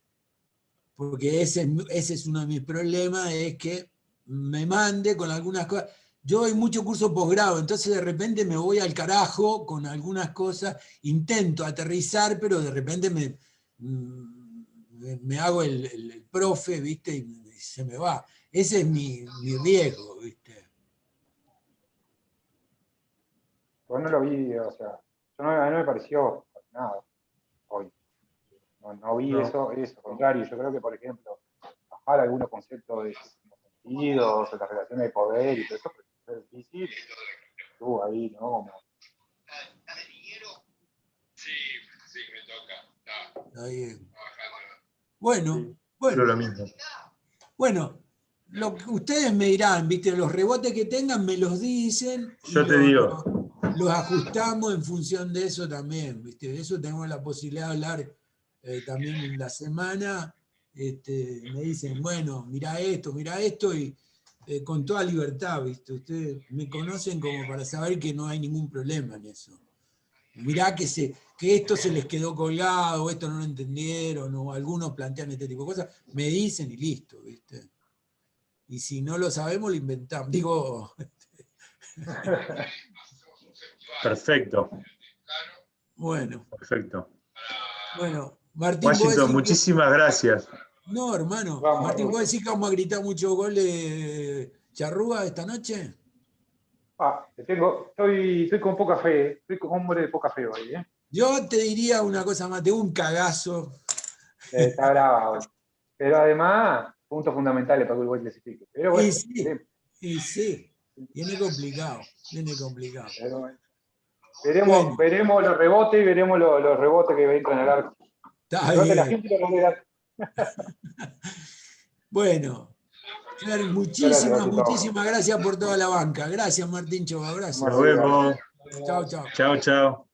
porque ese es uno de mis problemas, es que me mande con algunas cosas. Yo doy mucho curso posgrado, entonces de repente me voy al carajo con algunas cosas, intento aterrizar, pero de repente me hago el profe, ¿viste? Y se me va. Ese es mi riesgo, ¿viste? Pues no lo vi, o sea, a mí no me pareció nada hoy. No vi eso, al contrario. Yo creo que, por ejemplo, bajar algunos conceptos de sentidos, de las relaciones de poder y todo eso, pues es difícil. Estuvo ahí, ¿no? Como... Sí, me toca. Está bien. Bueno. Pero lo mismo. Bueno, lo que ustedes me dirán, ¿viste? Los rebotes que tengan me los dicen. Yo te digo. Los ajustamos en función de eso también, ¿viste? De eso tenemos la posibilidad de hablar también en la semana. Me dicen, bueno, mira esto, y con toda libertad, ¿viste? Ustedes me conocen como para saber que no hay ningún problema en eso. Mirá que esto se les quedó colgado, esto no lo entendieron, o algunos plantean este tipo de cosas, me dicen y listo, ¿viste? Y si no lo sabemos, lo inventamos. Digo... Perfecto. Bueno. Perfecto. Bueno, Martín, Washington, muchísimas gracias. No, hermano. Vamos, Martín, ¿vos decís que vamos a gritar muchos goles de Charrúa esta noche? Estoy con poca fe, estoy con hombre de poca fe hoy, ¿eh? Yo te diría una cosa más, de un cagazo. Está brava hoy. Pero además, puntos fundamentales para que Uruguay clasifique. Pero bueno, y sí, viene complicado. Pero bueno. Veremos los rebotes y veremos los rebotes que entran al arco. Está bien. La gente lo verá. Bueno, Fer, muchísimas gracias por toda la banca. Gracias, Martín Chova. Gracias. Nos vemos. Chao. Chao.